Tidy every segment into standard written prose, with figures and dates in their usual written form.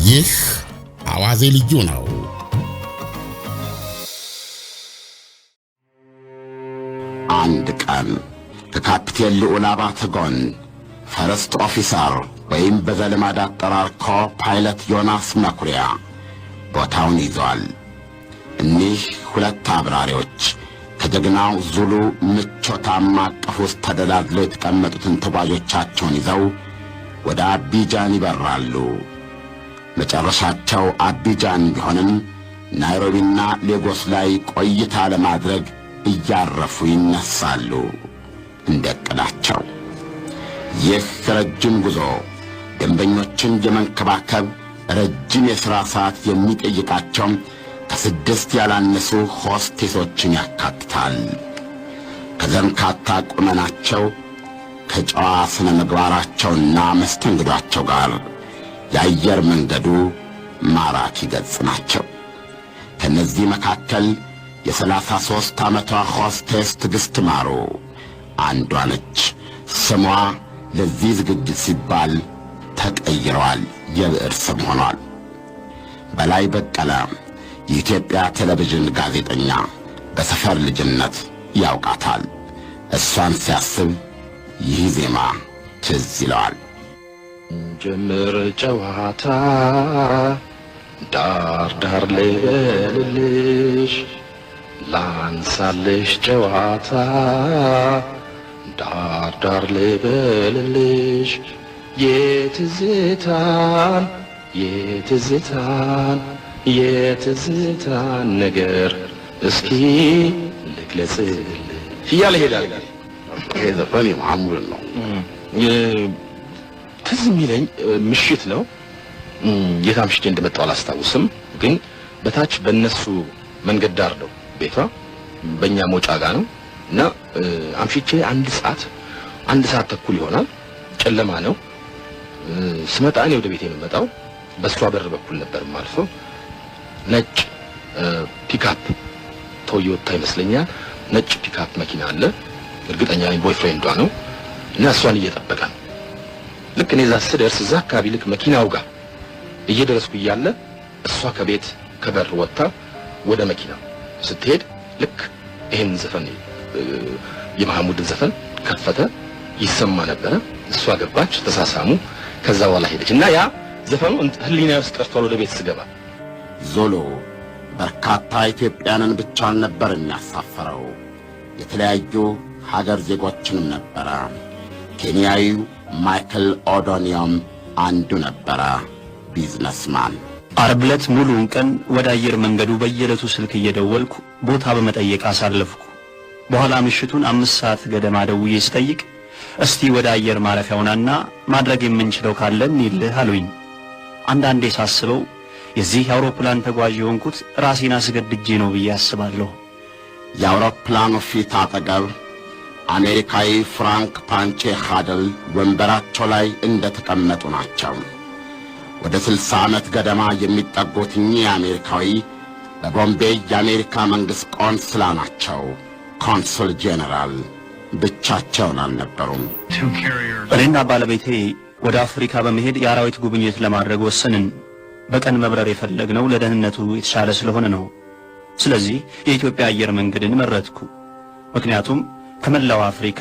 ይህ አዋዜ ልዩ ነው። አንድ ቀን ከካፒቴን ልዑል አባተ ጎን ፈርስት ኦፊሰር ወይም በዘልማድ አጠራር ኮፓይለት ዮናስ መኩሪያ ቦታውን ይዟል። እኒህ ሁለት አብራሪዎች ከጀግናው ዙሉ ምቾታማ እቅፍ ውስጥ ተደላድለው የተቀመጡትን ተጓዦቻቸውን ይዘው ወደ አቢጃን ይበራሉ። መጨረሻቸው አቢጃን ቢሆንም ናይሮቢና ሌጎስ ላይ ቆይታ ለማድረግ እያረፉ ይነሳሉ እንደ ዕቅዳቸው። ይህ ረጅም ጉዞ ደንበኞችን የመንከባከብ ረጅም የሥራ ሰዓት የሚጠይቃቸው ከ6 ያላነሱ ሆስቴሶችን ያካትታል። ከዘንካታ ቁመናቸው ከጨዋ ስነ ምግባራቸውና መስተንግዷቸው ጋር የአየር መንገዱ ማራኪ ገጽ ናቸው። ከነዚህ መካከል የ33 ዓመቷ ሆስቴስ ትዕግስት ማሩ አንዷ ነች። ስሟ ለዚህ ዝግጅት ሲባል ተቀይሯል፣ የብዕር ስም ሆኗል። በላይ በቀለ የኢትዮጵያ ቴሌቪዥን ጋዜጠኛ በሰፈር ልጅነት ያውቃታል። እሷን ሲያስብ ይህ ዜማ ትዝ ይለዋል። ጀምር ጨዋታ ዳር ዳር ልበልልሽ፣ ላንሳልሽ ጨዋታ ዳር ዳር ልበልልሽ፣ የትዝታን የትዝታን የትዝታን ነገር እስኪ ልግለጽልሽ እያለ ሄዳል። ይሄ ዘፈን የማሙል ነው። ትዝ የሚለኝ ምሽት ነው። የት አምሽቼ እንደመጣሁ አላስታውስም፣ ግን በታች በእነሱ መንገድ ዳር ነው ቤቷ፣ በእኛ መውጫ ጋር ነው እና አምሽቼ አንድ ሰዓት ተኩል ይሆናል። ጨለማ ነው። ስመጣ እኔ ወደ ቤቴ የምመጣው በሷ በር በኩል ነበር ማልፈው። ነጭ ፒካፕ ቶዮታ ይመስለኛል፣ ነጭ ፒካፕ መኪና አለ። እርግጠኛ ነኝ ቦይፍሬንዷ ነው እና እሷን እየጠበቀ ነው። ልክ እኔ እዛ ስደርስ እዛ አካባቢ ልክ መኪናው ጋር እየደረስኩ እያለ እሷ ከቤት ከበር ወጥታ ወደ መኪናው ስትሄድ ልክ ይሄን ዘፈን የመሐሙድን ዘፈን ከፈተ፣ ይሰማ ነበረ። እሷ ገባች፣ ተሳሳሙ። ከዛ በኋላ ሄደች እና ያ ዘፈኑ ህሊና ውስጥ ቀርቷል። ወደ ቤት ስገባ ዞሎ በርካታ ኢትዮጵያንን ብቻ ነበር የሚያሳፈረው፣ የተለያዩ ሀገር ዜጎችንም ነበረ። ኬንያዊው ማይክል ኦዶኒዮም አንዱ ነበረ፣ ቢዝነስማን። ዓርብ ዕለት ሙሉውን ቀን ወደ አየር መንገዱ በየዕለቱ ስልክ እየደወልኩ ቦታ በመጠየቅ አሳለፍኩ። በኋላ ምሽቱን 5 ሰዓት ገደማ ደውዬ ስጠይቅ እስቲ ወደ አየር ማረፊያውናና ማድረግ የምንችለው ካለ እንሂድ አሉኝ። አንዳንዴ ሳስበው የዚህ የአውሮፕላን ተጓዥ የሆንኩት ራሴን አስገድጄ ነው ብዬ አስባለሁ። የአውሮፕላኑ ፊት አጠገብ አሜሪካዊ ፍራንክ ፓንቼ ሃደል ወንበራቸው ላይ እንደተቀመጡ ናቸው። ወደ 60 ዓመት ገደማ የሚጠጉት እኚህ አሜሪካዊ በቦምቤ የአሜሪካ መንግሥት ቆንስላ ናቸው፣ ኮንሱል ጄኔራል። ብቻቸውን አልነበሩም። እኔና ባለቤቴ ወደ አፍሪካ በመሄድ የአራዊት ጉብኝት ለማድረግ ወሰንን። በቀን መብረር የፈለግነው ለደህንነቱ የተሻለ ስለሆነ ነው። ስለዚህ የኢትዮጵያ አየር መንገድን መረጥኩ። ምክንያቱም ከመላው አፍሪካ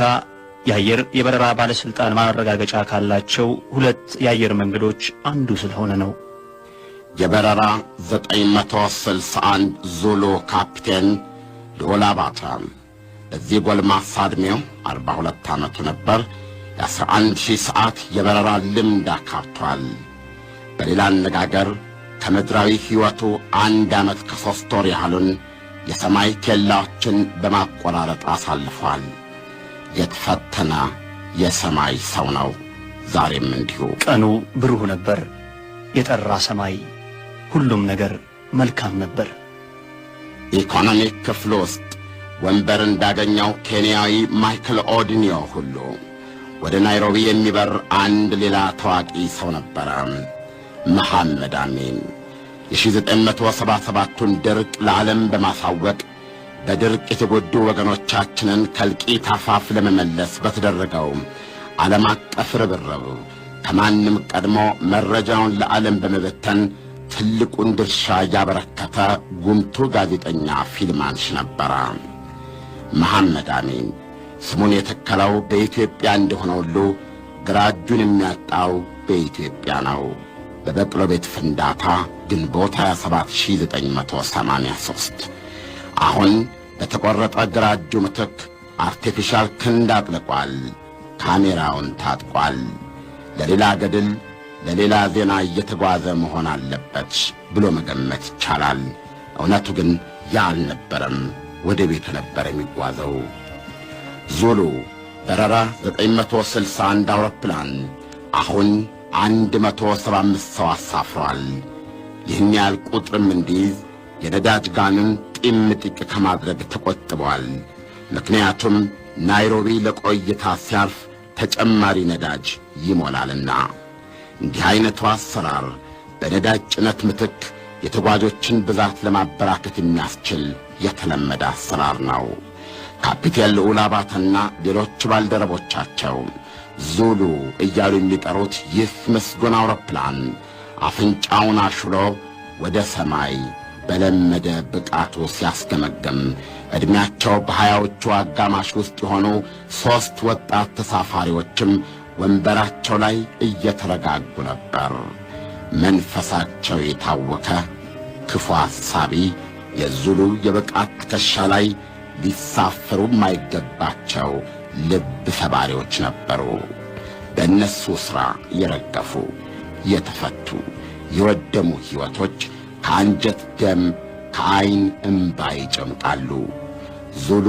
የበረራ ባለስልጣን ማረጋገጫ ካላቸው 2 የአየር መንገዶች አንዱ ስለሆነ ነው። የበረራ 961 ዙሉ ካፒቴን ልዑል አባተ በዚህ ጎልማሳ ዕድሜው 42 ዓመቱ ነበር። የ11,000 ሰዓት የበረራ ልምድ አካብቷል። በሌላ አነጋገር ከምድራዊ ሕይወቱ 1 ዓመት ከ3 ወር ያህሉን የሰማይ ኬላዎችን በማቆራረጥ አሳልፏል። የተፈተነ የሰማይ ሰው ነው። ዛሬም እንዲሁ። ቀኑ ብሩህ ነበር፣ የጠራ ሰማይ፣ ሁሉም ነገር መልካም ነበር። ኢኮኖሚክ ክፍል ውስጥ ወንበር እንዳገኘው ኬንያዊ ማይክል ኦዶኒዮ ሁሉ ወደ ናይሮቢ የሚበር አንድ ሌላ ታዋቂ ሰው ነበረ፣ መሐመድ አሚን። የ1977ቱን ድርቅ ለዓለም በማሳወቅ በድርቅ የተጎዱ ወገኖቻችንን ከእልቂት አፋፍ ለመመለስ በተደረገው ዓለም አቀፍ ርብርብ ከማንም ቀድሞ መረጃውን ለዓለም በመበተን ትልቁን ድርሻ ያበረከተ ጉምቱ ጋዜጠኛ ፊልም አንሺ ነበረ። መሐመድ አሚን ስሙን የተከለው በኢትዮጵያ እንደሆነ ሁሉ ግራ እጁን የሚያጣው በኢትዮጵያ ነው። በበቅሎ ቤት ፍንዳታ ግንቦት 27 1983 አሁን በተቆረጠ ግራ እጁ ምትክ አርቲፊሻል ክንድ አጥልቋል። ካሜራውን ታጥቋል። ለሌላ ገድል ለሌላ ዜና እየተጓዘ መሆን አለበት ብሎ መገመት ይቻላል። እውነቱ ግን ያ አልነበረም። ወደ ቤቱ ነበር የሚጓዘው። ዙሉ በረራ 961 አውሮፕላን አሁን 175 ሰው አሳፍሯል። ይህን ያህል ቁጥርም እንዲይዝ የነዳጅ ጋኑን ጢምጥቅ ከማድረግ ተቆጥቧል። ምክንያቱም ናይሮቢ ለቆይታ ሲያርፍ ተጨማሪ ነዳጅ ይሞላልና። እንዲህ አይነቱ አሰራር በነዳጅ ጭነት ምትክ የተጓዦችን ብዛት ለማበራከት የሚያስችል የተለመደ አሰራር ነው። ካፒቴን ልዑል አባተና ሌሎች ባልደረቦቻቸው ዙሉ እያሉ የሚጠሩት ይህ ምስጉን አውሮፕላን አፍንጫውን አሹሎ ወደ ሰማይ በለመደ ብቃቱ ሲያስገመግም ዕድሜያቸው በሃያዎቹ አጋማሽ ውስጥ የሆኑ 3 ወጣት ተሳፋሪዎችም ወንበራቸው ላይ እየተረጋጉ ነበር። መንፈሳቸው የታወከ ክፉ አሳቢ የዙሉ የብቃት ትከሻ ላይ ሊሳፈሩ የማይገባቸው ልብ ሰባሪዎች ነበሩ። በእነሱ ሥራ የረገፉ የተፈቱ የወደሙ ሕይወቶች ከአንጀት ደም ከዐይን እምባ ይጨምቃሉ። ዙሉ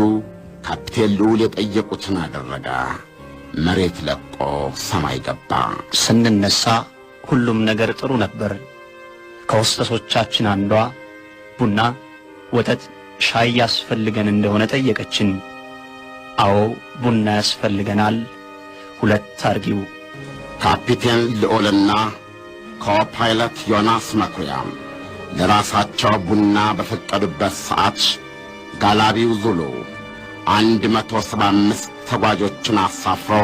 ካፕቴን ልዑል የጠየቁትን አደረገ። መሬት ለቆ ሰማይ ገባ። ስንነሳ ሁሉም ነገር ጥሩ ነበር። ከሆስተሶቻችን አንዷ ቡና፣ ወተት፣ ሻይ ያስፈልገን እንደሆነ ጠየቀችን። አዎ ቡና ያስፈልገናል፣ 2 አርጊው። ካፒቴን ልዑልና ኮፓይለት ዮናስ መኩሪያ ለራሳቸው ቡና በፈቀዱበት ሰዓት ጋላቢው ዙሉ 175 ተጓዦችን አሳፍሮ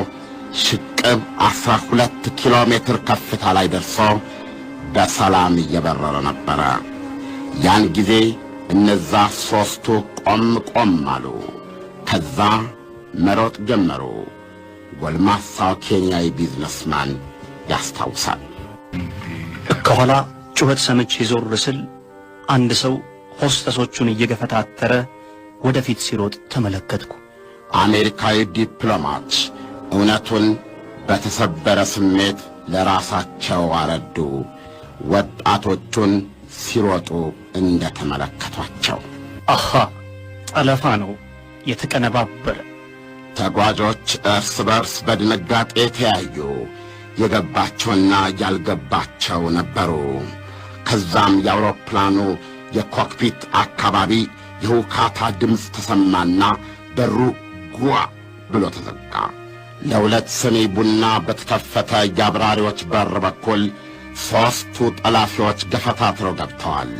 ሽቅብ 12 ኪሎ ሜትር ከፍታ ላይ ደርሶ በሰላም እየበረረ ነበረ። ያን ጊዜ እነዛ 3ቱ ቆም አሉ። ከዛ መሮጥ ጀመሩ። ጎልማሳው ኬንያዊ ቢዝነስማን ያስታውሳል። ከኋላ ጩኸት ሰምቼ ዞር ስል አንድ ሰው ሆስተሶቹን እየገፈታተረ ወደፊት ሲሮጥ ተመለከትኩ። አሜሪካዊ ዲፕሎማት እውነቱን በተሰበረ ስሜት ለራሳቸው አረዱ። ወጣቶቹን ሲሮጡ እንደተመለከቷቸው አሃ ጠለፋ ነው የተቀነባበረ። ተጓዦች እርስ በርስ በድንጋጤ ተያዩ። የገባቸውና ያልገባቸው ነበሩ። ከዛም የአውሮፕላኑ የኮክፒት አካባቢ የውካታ ድምፅ ተሰማና በሩ ጓ ብሎ ተዘጋ። ለ2 ስኒ ቡና በተከፈተ የአብራሪዎች በር በኩል 3ቱ ጠላፊዎች ገፈታትረው ገብተዋል።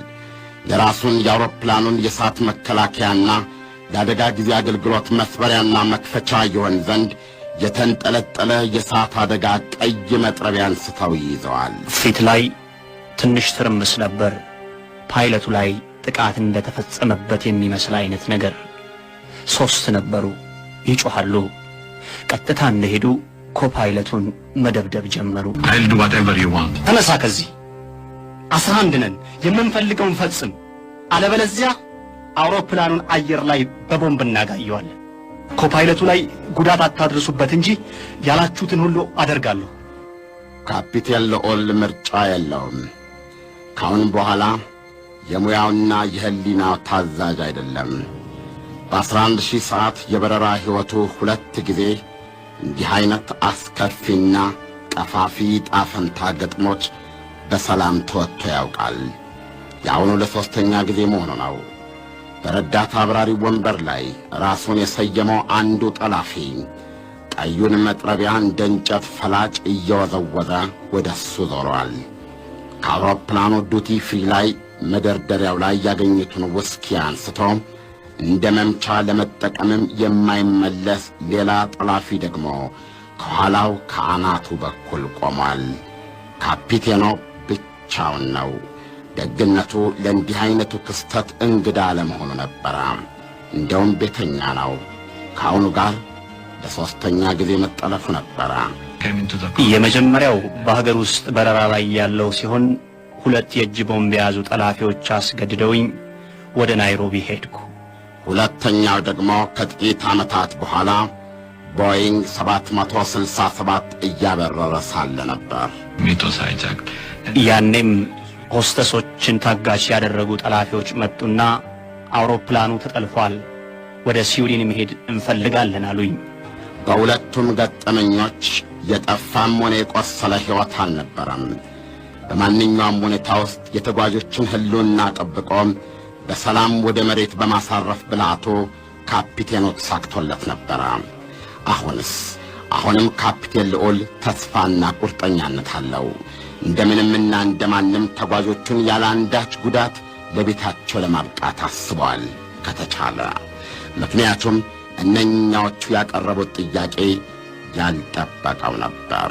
የራሱን የአውሮፕላኑን የእሳት መከላከያና ለአደጋ ጊዜ አገልግሎት መስበሪያና መክፈቻ ይሆን ዘንድ የተንጠለጠለ የእሳት አደጋ ቀይ መጥረቢያ አንስተው ይይዘዋል። ፊት ላይ ትንሽ ትርምስ ነበር። ፓይለቱ ላይ ጥቃት እንደተፈጸመበት የሚመስል አይነት ነገር። 3 ነበሩ። ይጮኻሉ። ቀጥታ እንደሄዱ ኮፓይለቱን መደብደብ ጀመሩ። ተነሳ ከዚህ 11 ነን፣ የምንፈልገውን ፈጽም፣ አለበለዚያ አውሮፕላኑን አየር ላይ በቦምብ እናጋየዋለን። ኮፓይለቱ ላይ ጉዳት አታድርሱበት እንጂ ያላችሁትን ሁሉ አደርጋለሁ። ካፒቴን ልዑል ምርጫ የለውም። ካሁን በኋላ የሙያውና የህሊናው ታዛዥ አይደለም። በ11,000 ሰዓት የበረራ ሕይወቱ 2 ጊዜ እንዲህ አይነት አስከፊና ቀፋፊ ጣፈንታ ገጥሞች በሰላም ተወጥቶ ያውቃል። የአሁኑ ለ3ኛ ጊዜ መሆኑ ነው። በረዳት አብራሪ ወንበር ላይ ራሱን የሰየመው አንዱ ጠላፊ ቀዩን መጥረቢያ እንደ እንጨት ፈላጭ እየወዘወዘ ወደ እሱ ዞሯል። ከአውሮፕላኑ ዱቲ ፍሪ ላይ መደርደሪያው ላይ ያገኙትን ውስኪ አንስቶ እንደ መምቻ ለመጠቀምም የማይመለስ ሌላ ጠላፊ ደግሞ ከኋላው ከአናቱ በኩል ቆሟል። ካፒቴኑ ብቻውን ነው። ደግነቱ ለእንዲህ አይነቱ ክስተት እንግዳ ለመሆኑ ነበረ። እንደውም ቤተኛ ነው። ከአሁኑ ጋር ለሶስተኛ ጊዜ መጠለፉ ነበረ። የመጀመሪያው በሀገር ውስጥ በረራ ላይ ያለው ሲሆን 2 የእጅ ቦምብ የያዙ ጠላፊዎች አስገድደውኝ ወደ ናይሮቢ ሄድኩ። ሁለተኛው ደግሞ ከጥቂት ዓመታት በኋላ ቦይንግ 767 እያበረረ ሳለ ነበር። ያኔም ሆስተሶችን ታጋች ያደረጉ ጠላፊዎች መጡና አውሮፕላኑ ተጠልፏል፣ ወደ ስዊድን መሄድ እንፈልጋለን አሉኝ። በሁለቱም ገጠመኞች የጠፋም ሆነ የቆሰለ ሕይወት አልነበረም። በማንኛውም ሁኔታ ውስጥ የተጓዦችን ሕልውና ጠብቆ በሰላም ወደ መሬት በማሳረፍ ብልሃቱ ካፒቴኑ ተሳክቶለት ነበረ። አሁንም ካፒቴን ልዑል ተስፋና ቁርጠኛነት አለው። እንደምንምና እንደማንም ተጓዦቹን ያለ አንዳች ጉዳት ለቤታቸው ለማብቃት አስበዋል ከተቻለ። ምክንያቱም እነኛዎቹ ያቀረቡት ጥያቄ ያልጠበቀው ነበር።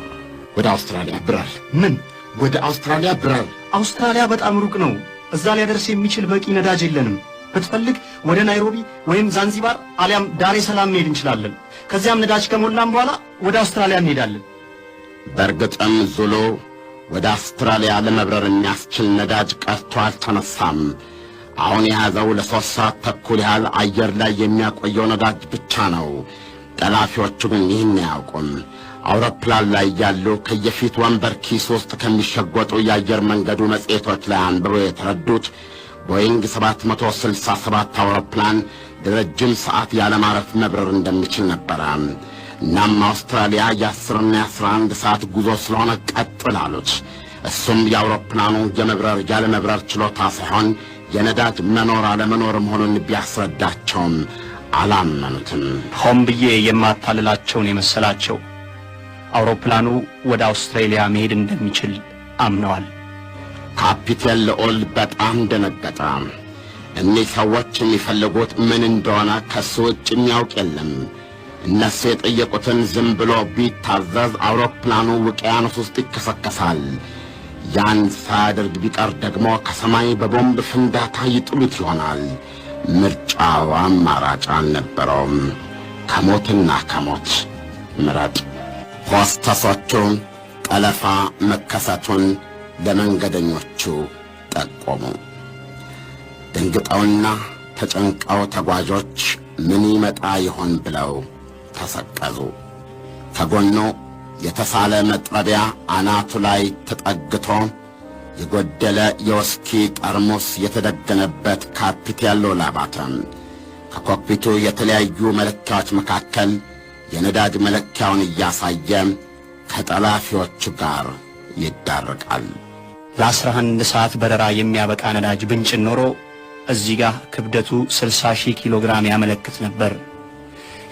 ወደ አውስትራሊያ ብረር። ምን? ወደ አውስትራሊያ ብረር። አውስትራሊያ በጣም ሩቅ ነው። እዛ ሊያደርስ የሚችል በቂ ነዳጅ የለንም። ብትፈልግ ወደ ናይሮቢ ወይም ዛንዚባር አሊያም ዳሬ ሰላም መሄድ እንችላለን። ከዚያም ነዳጅ ከሞላም በኋላ ወደ አውስትራሊያ እንሄዳለን። በእርግጥም ዙሉ ወደ አውስትራሊያ ለመብረር የሚያስችል ነዳጅ ቀርቶ አልተነሳም። አሁን የያዘው ለ3 ሰዓት ተኩል ያህል አየር ላይ የሚያቆየው ነዳጅ ብቻ ነው። ጠላፊዎቹ ግን ይህን አያውቁም። አውሮፕላን ላይ ያሉ ከየፊት ወንበር ኪስ ውስጥ ከሚሸጎጡ የአየር መንገዱ መጽሔቶች ላይ አንብበው የተረዱት ቦይንግ 767 አውሮፕላን ለረጅም ሰዓት ያለማረፍ መብረር እንደሚችል ነበረ። እናም አውስትራሊያ የ10ና የ11 ሰዓት ጉዞ ስለሆነ ቀጥል አሉት። እሱም የአውሮፕላኑ የመብረር ያለመብረር ችሎታ ሳይሆን የነዳጅ መኖር አለመኖር መሆኑን ቢያስረዳቸውም አላመኑትም። ሆን ብዬ የማታልላቸውን የመሰላቸው አውሮፕላኑ ወደ አውስትራሊያ መሄድ እንደሚችል አምነዋል። ካፒቴን ልዑል በጣም ደነገጠ። እኒህ ሰዎች የሚፈልጉት ምን እንደሆነ ከሱ ውጭ የሚያውቅ የለም። እነሱ የጠየቁትን ዝም ብሎ ቢታዘዝ አውሮፕላኑ ውቅያኖስ ውስጥ ይከሰከሳል። ያን ሳያደርግ ቢቀር ደግሞ ከሰማይ በቦምብ ፍንዳታ ይጥሉት ይሆናል። ምርጫው አማራጭ አልነበረውም። ከሞትና ከሞት ምረጥ። ሆስተሶቹ ጠለፋ መከሰቱን ለመንገደኞቹ ጠቆሙ። ደንግጠውና ተጨንቀው ተጓዦች ምን ይመጣ ይሆን ብለው ተሰቀዙ። ከጎኑ የተሳለ መጥረቢያ አናቱ ላይ ተጠግቶ የጎደለ የውስኪ ጠርሙስ የተደገነበት ካፒቴን ልዑል አባተ ከኮክፒቱ የተለያዩ መለኪያዎች መካከል የነዳጅ መለኪያውን እያሳየ ከጠላፊዎቹ ጋር ይዳረቃል። ለ11 ሰዓት በረራ የሚያበቃ ነዳጅ ብንጭን ኖሮ እዚህ ጋር ክብደቱ 60,000 ኪሎ ግራም ያመለክት ነበር።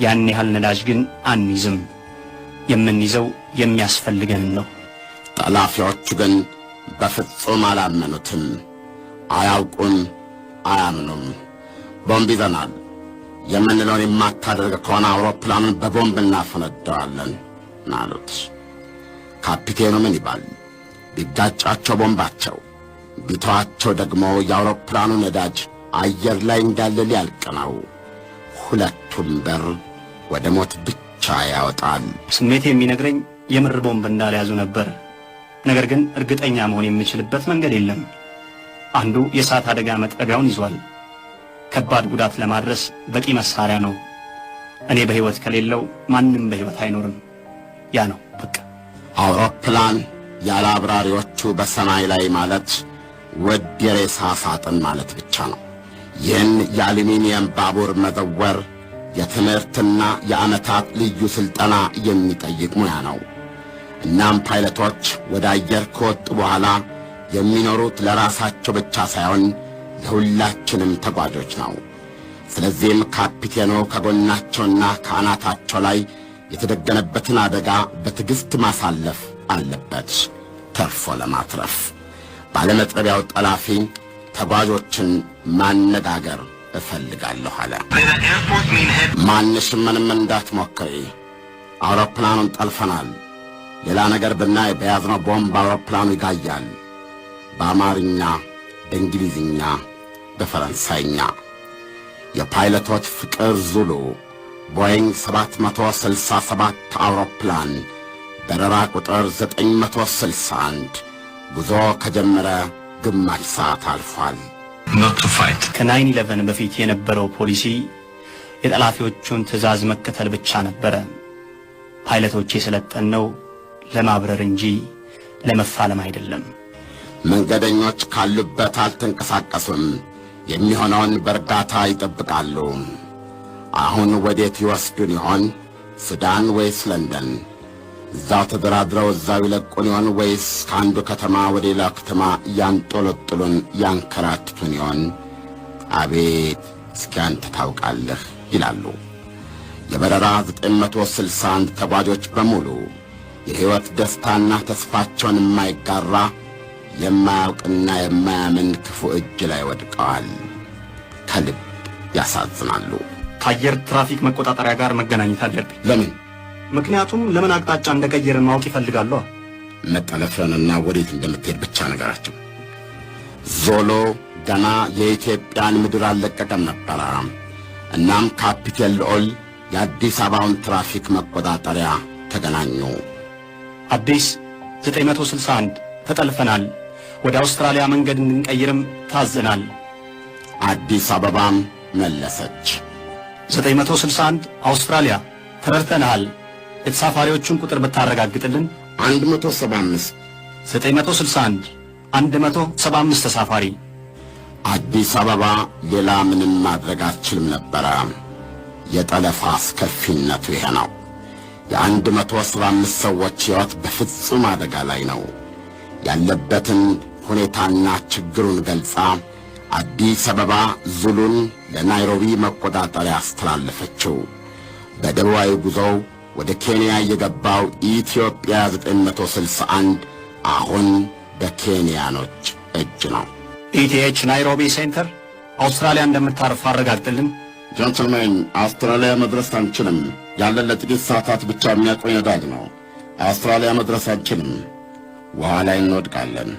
ያን ያህል ነዳጅ ግን አንይዝም። የምንይዘው የሚያስፈልገን ነው። ጠላፊዎቹ ግን በፍጹም አላመኑትም። አያውቁም፣ አያምኑም። ቦምብ ይዘናል የምንለውን የማታደርግ ከሆነ አውሮፕላኑን በቦምብ እናፈነዳዋለን አሉት። ካፒቴኑ ምን ይባል? ቢጋጫቸው ቦምባቸው፣ ቢተዋቸው ደግሞ የአውሮፕላኑ ነዳጅ አየር ላይ እንዳለ ሊያልቅ ነው። ሁለቱም በር ወደ ሞት ብቻ ያወጣል። ስሜት የሚነግረኝ የምር ቦምብ እንዳልያዙ ነበር። ነገር ግን እርግጠኛ መሆን የምችልበት መንገድ የለም። አንዱ የእሳት አደጋ መጥረቢያውን ይዟል። ከባድ ጉዳት ለማድረስ በቂ መሳሪያ ነው። እኔ በሕይወት ከሌለው ማንም በሕይወት አይኖርም። ያ ነው በቃ። አውሮፕላን ያለ አብራሪዎቹ በሰማይ ላይ ማለት ውድ የሬሳ ሳጥን ማለት ብቻ ነው። ይህን የአሉሚኒየም ባቡር መዘወር የትምህርትና የዓመታት ልዩ ሥልጠና የሚጠይቅ ሙያ ነው። እናም ፓይለቶች ወደ አየር ከወጡ በኋላ የሚኖሩት ለራሳቸው ብቻ ሳይሆን ለሁላችንም ተጓዦች ነው። ስለዚህም ካፒቴኑ ከጎናቸውና ከአናታቸው ላይ የተደገነበትን አደጋ በትዕግሥት ማሳለፍ አለበት ተርፎ ለማትረፍ። ባለመጥረቢያው ጠላፊ ተጓዦችን ማነጋገር እፈልጋለሁ አለ። ማንሽም ምንም እንዳትሞክሪ፣ አውሮፕላኑን ጠልፈናል። ሌላ ነገር ብናይ በያዝነው ቦምብ አውሮፕላኑ ይጋያል። በአማርኛ፣ በእንግሊዝኛ፣ በፈረንሳይኛ። የፓይለቶች ፍቅር ዙሉ ቦይንግ 767 አውሮፕላን በረራ ቁጥር 961 ጉዞ ከጀመረ ግማሽ ሰዓት አልፏል። ከ9/11 በፊት የነበረው ፖሊሲ የጠላፊዎቹን ትዕዛዝ መከተል ብቻ ነበረ። ፓይለቶች የሰለጠነው ለማብረር እንጂ ለመፋለም አይደለም። መንገደኞች ካሉበት አልተንቀሳቀሱም። የሚሆነውን በእርጋታ ይጠብቃሉ። አሁን ወዴት ይወስዱን ይሆን? ሱዳን ወይስ ለንደን? እዛው ተደራድረው እዛው ይለቁን ይሆን ወይስ ከአንዱ ከተማ ወደ ሌላ ከተማ ያንጦለጥሉን ያንከራትቱን ይሆን? አቤት እስኪ አንተ ታውቃለህ ይላሉ የበረራ 961 ተጓዦች በሙሉ። የሕይወት ደስታና ተስፋቸውን የማይጋራ የማያውቅና የማያምን ክፉ እጅ ላይ ወድቀዋል። ከልብ ያሳዝናሉ። ከአየር ትራፊክ መቆጣጠሪያ ጋር መገናኘት አለብኝ። ለምን? ምክንያቱም ለምን አቅጣጫ እንደቀየርን ማወቅ ይፈልጋሉ። መጠለፍንና ወዴት እንደምትሄድ ብቻ ነገራቸው። ዞሎ ገና የኢትዮጵያን ምድር አልለቀቀም ነበረ። እናም ካፒቴን ልዑል የአዲስ አበባውን ትራፊክ መቆጣጠሪያ ተገናኙ። አዲስ 961 ተጠልፈናል። ወደ አውስትራሊያ መንገድ እንድንቀይርም ታዘናል። አዲስ አበባም መለሰች። 961 አውስትራሊያ ተረድተናል። የተሳፋሪዎቹን ቁጥር ብታረጋግጥልን። 175 961 175 ተሳፋሪ። አዲስ አበባ ሌላ ምንም ማድረግ አትችልም ነበረ። የጠለፋ አስከፊነቱ ይሄ ነው። የ175 ሰዎች ሕይወት በፍጹም አደጋ ላይ ነው። ያለበትን ሁኔታና ችግሩን ገልጻ አዲስ አበባ ዙሉን ለናይሮቢ መቆጣጠሪያ አስተላለፈችው። በደቡባዊ ጉዞው ወደ ኬንያ የገባው ኢትዮጵያ 961 አሁን በኬንያኖች እጅ ነው። ኢቲኤች ናይሮቢ ሴንተር አውስትራሊያ እንደምታርፍ አረጋግጥልን። ጀንትልሜን፣ አውስትራሊያ መድረስ አንችልም። ያለን ለጥቂት ሰዓታት ብቻ የሚያቆይ ነዳጅ ነው። አውስትራሊያ መድረስ አንችልም። ውሃ ላይ እንወድቃለን።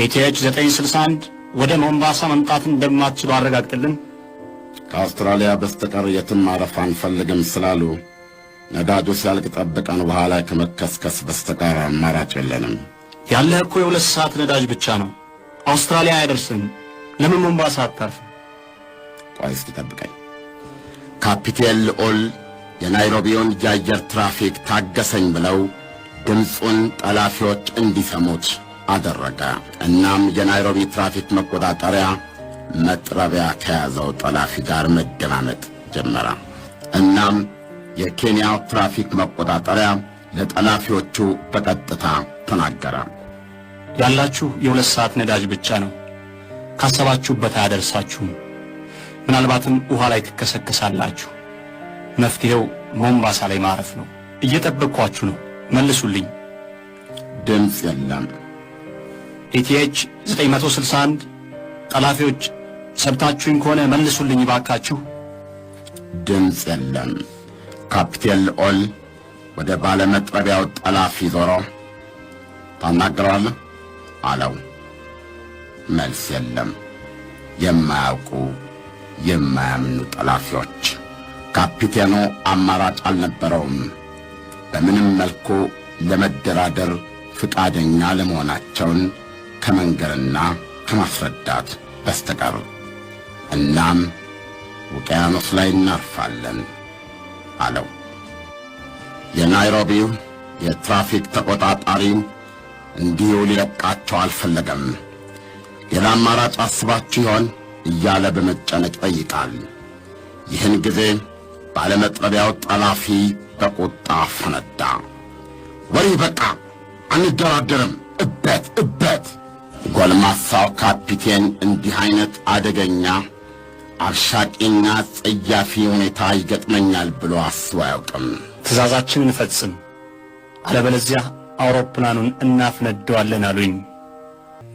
ኢቲኤች 961 ወደ ሞምባሳ መምጣት እንደማትችሉ አረጋግጥልን። ከአውስትራሊያ በስተቀር የትም ማረፍ አንፈልግም ስላሉ ነዳጁ ሲያልቅ ጠብቀን ውሃ ላይ ከመከስከስ በስተቀር አማራጭ የለንም። ያለህ እኮ የ2 ሰዓት ነዳጅ ብቻ ነው። አውስትራሊያ አይደርስም። ለምን ሞምባሳ አታርፍም? ቆይ እስኪ ጠብቀኝ። ካፒቴን ልዑል የናይሮቢውን የአየር ትራፊክ ታገሰኝ ብለው ድምፁን ጠላፊዎች እንዲሰሙት አደረገ። እናም የናይሮቢ ትራፊክ መቆጣጠሪያ መጥረቢያ ከያዘው ጠላፊ ጋር መደማመጥ ጀመረ። እናም የኬንያው ትራፊክ መቆጣጠሪያ ለጠላፊዎቹ በቀጥታ ተናገረ። ያላችሁ የ2 ሰዓት ነዳጅ ብቻ ነው። ካሰባችሁበት አያደርሳችሁም። ምናልባትም ውሃ ላይ ትከሰከሳላችሁ። መፍትሄው ሞምባሳ ላይ ማረፍ ነው። እየጠበቅኳችሁ ነው። መልሱልኝ። ድምፅ የለም። ኢቲኤች 961 ጠላፊዎች ሰብታችሁኝ ከሆነ መልሱልኝ ባካችሁ። ድምፅ የለም። ካፒቴን ልዑል ወደ ባለመጥረቢያው ጠላፊ ዞሮ ታናግረዋለህ አለው። መልስ የለም። የማያውቁ የማያምኑ ጠላፊዎች። ካፒቴኑ አማራጭ አልነበረውም። በምንም መልኩ ለመደራደር ፍቃደኛ ለመሆናቸውን ከመንገርና ከማስረዳት በስተቀር። እናም ውቅያኖስ ላይ እናርፋለን አለው። የናይሮቢው የትራፊክ ተቆጣጣሪ እንዲሁ ሊለቃቸው አልፈለገም። ሌላ አማራጭ አስባችሁ ይሆን እያለ በመጨነቅ ይጠይቃል። ይህን ጊዜ ባለመጥረቢያው ጠላፊ በቁጣ ፈነዳ። ወዲህ በቃ አንደራደርም፣ እበት እበት። ጎልማሳው ካፒቴን እንዲህ አይነት አደገኛ አብሻቂና ጸያፊ ሁኔታ ይገጥመኛል ብሎ አስቦ አያውቅም። ትእዛዛችንን እንፈጽም፣ አለበለዚያ አውሮፕላኑን እናፍነደዋለን አሉኝ።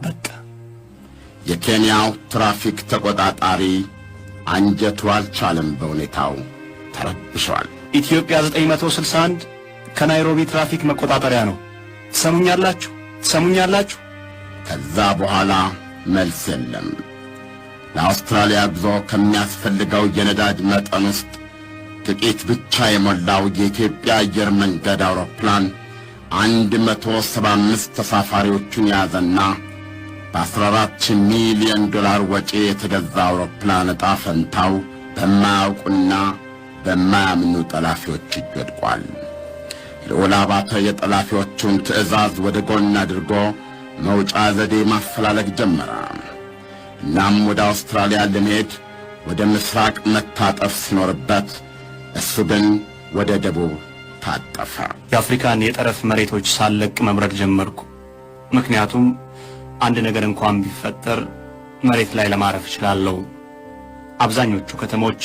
በቃ የኬንያው ትራፊክ ተቆጣጣሪ አንጀቱ አልቻለም። በሁኔታው ተረብሿል። ኢትዮጵያ 961 ከናይሮቢ ትራፊክ መቆጣጠሪያ ነው። ትሰሙኛላችሁ? ከዛ በኋላ መልስ የለም። ለአውስትራሊያ ጉዞ ከሚያስፈልገው የነዳጅ መጠን ውስጥ ጥቂት ብቻ የሞላው የኢትዮጵያ አየር መንገድ አውሮፕላን 175 ተሳፋሪዎቹን ያዘና በ14 ሚሊዮን ዶላር ወጪ የተገዛ አውሮፕላን ዕጣ ፈንታው በማያውቁና በማያምኑ ጠላፊዎች እጅ ወድቋል። ልዑል አባተ የጠላፊዎቹን ትዕዛዝ ወደ ጎን አድርጎ መውጫ ዘዴ ማፈላለግ ጀመረ። እናም ወደ አውስትራሊያ ለመሄድ ወደ ምስራቅ መታጠፍ ሲኖርበት እሱ ግን ወደ ደቡብ ታጠፈ። የአፍሪካን የጠረፍ መሬቶች ሳለቅ መብረር ጀመርኩ። ምክንያቱም አንድ ነገር እንኳን ቢፈጠር መሬት ላይ ለማረፍ እችላለሁ። አብዛኞቹ ከተሞች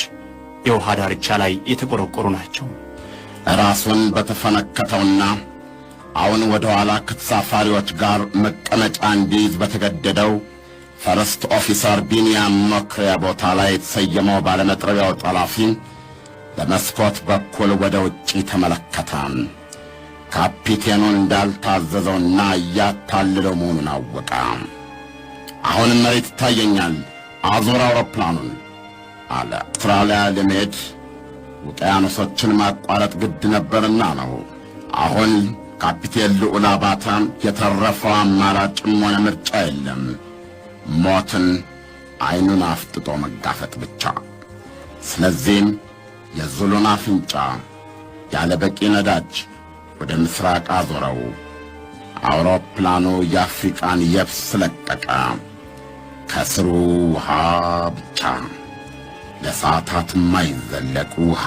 የውሃ ዳርቻ ላይ የተቆረቆሩ ናቸው። ራሱን በተፈነከተውና አሁን ወደ ኋላ ከተሳፋሪዎች ጋር መቀመጫ እንዲይዝ በተገደደው ፈርስት ኦፊሰር ቢንያም መኩሪያ ቦታ ላይ የተሰየመው ባለመጥረቢያው ጠላፊ በመስኮት በኩል ወደ ውጪ ተመለከተ። ካፒቴኑን እንዳልታዘዘውና እያታለለው መሆኑን አወቀ። አሁንም መሬት ይታየኛል፣ አዙር አውሮፕላኑን አለ። አውስትራሊያ ለመሄድ ውቅያኖሶችን ማቋረጥ ግድ ነበርና ነው። አሁን ካፒቴን ልዑል አባተ የተረፈው አማራጭም ሆነ ምርጫ የለም፣ ሞትን ዓይኑን አፍጥጦ መጋፈጥ ብቻ። ስለዚህም የዙሉን አፍንጫ ያለ በቂ ነዳጅ ወደ ምስራቅ አዞረው። አውሮፕላኑ የአፍሪቃን የብስ ለቀቀ። ከስሩ ውሃ ብቻ፣ ለሰዓታት የማይዘለቅ ውሃ።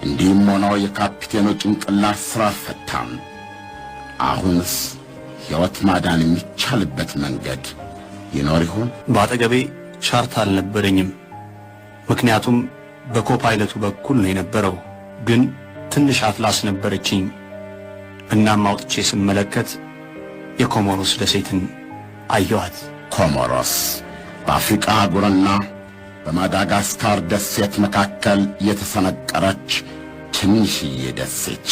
እንዲህም ሆኖ የካፒቴኑ ጭንቅላት ሥራ ፈታም። አሁንስ ሕይወት ማዳን የሚቻልበት መንገድ ይኖር ይሆን? በአጠገቤ ቻርት አልነበረኝም፣ ምክንያቱም በኮፓይለቱ በኩል ነው የነበረው። ግን ትንሽ አትላስ ነበረችኝ። እናም አውጥቼ ስመለከት የኮሞሮስ ደሴትን አየኋት። ኮሞሮስ በአፍሪቃ አህጉርና በማዳጋስካር ደሴት መካከል የተሰነቀረች ትንሽዬ ደሴት።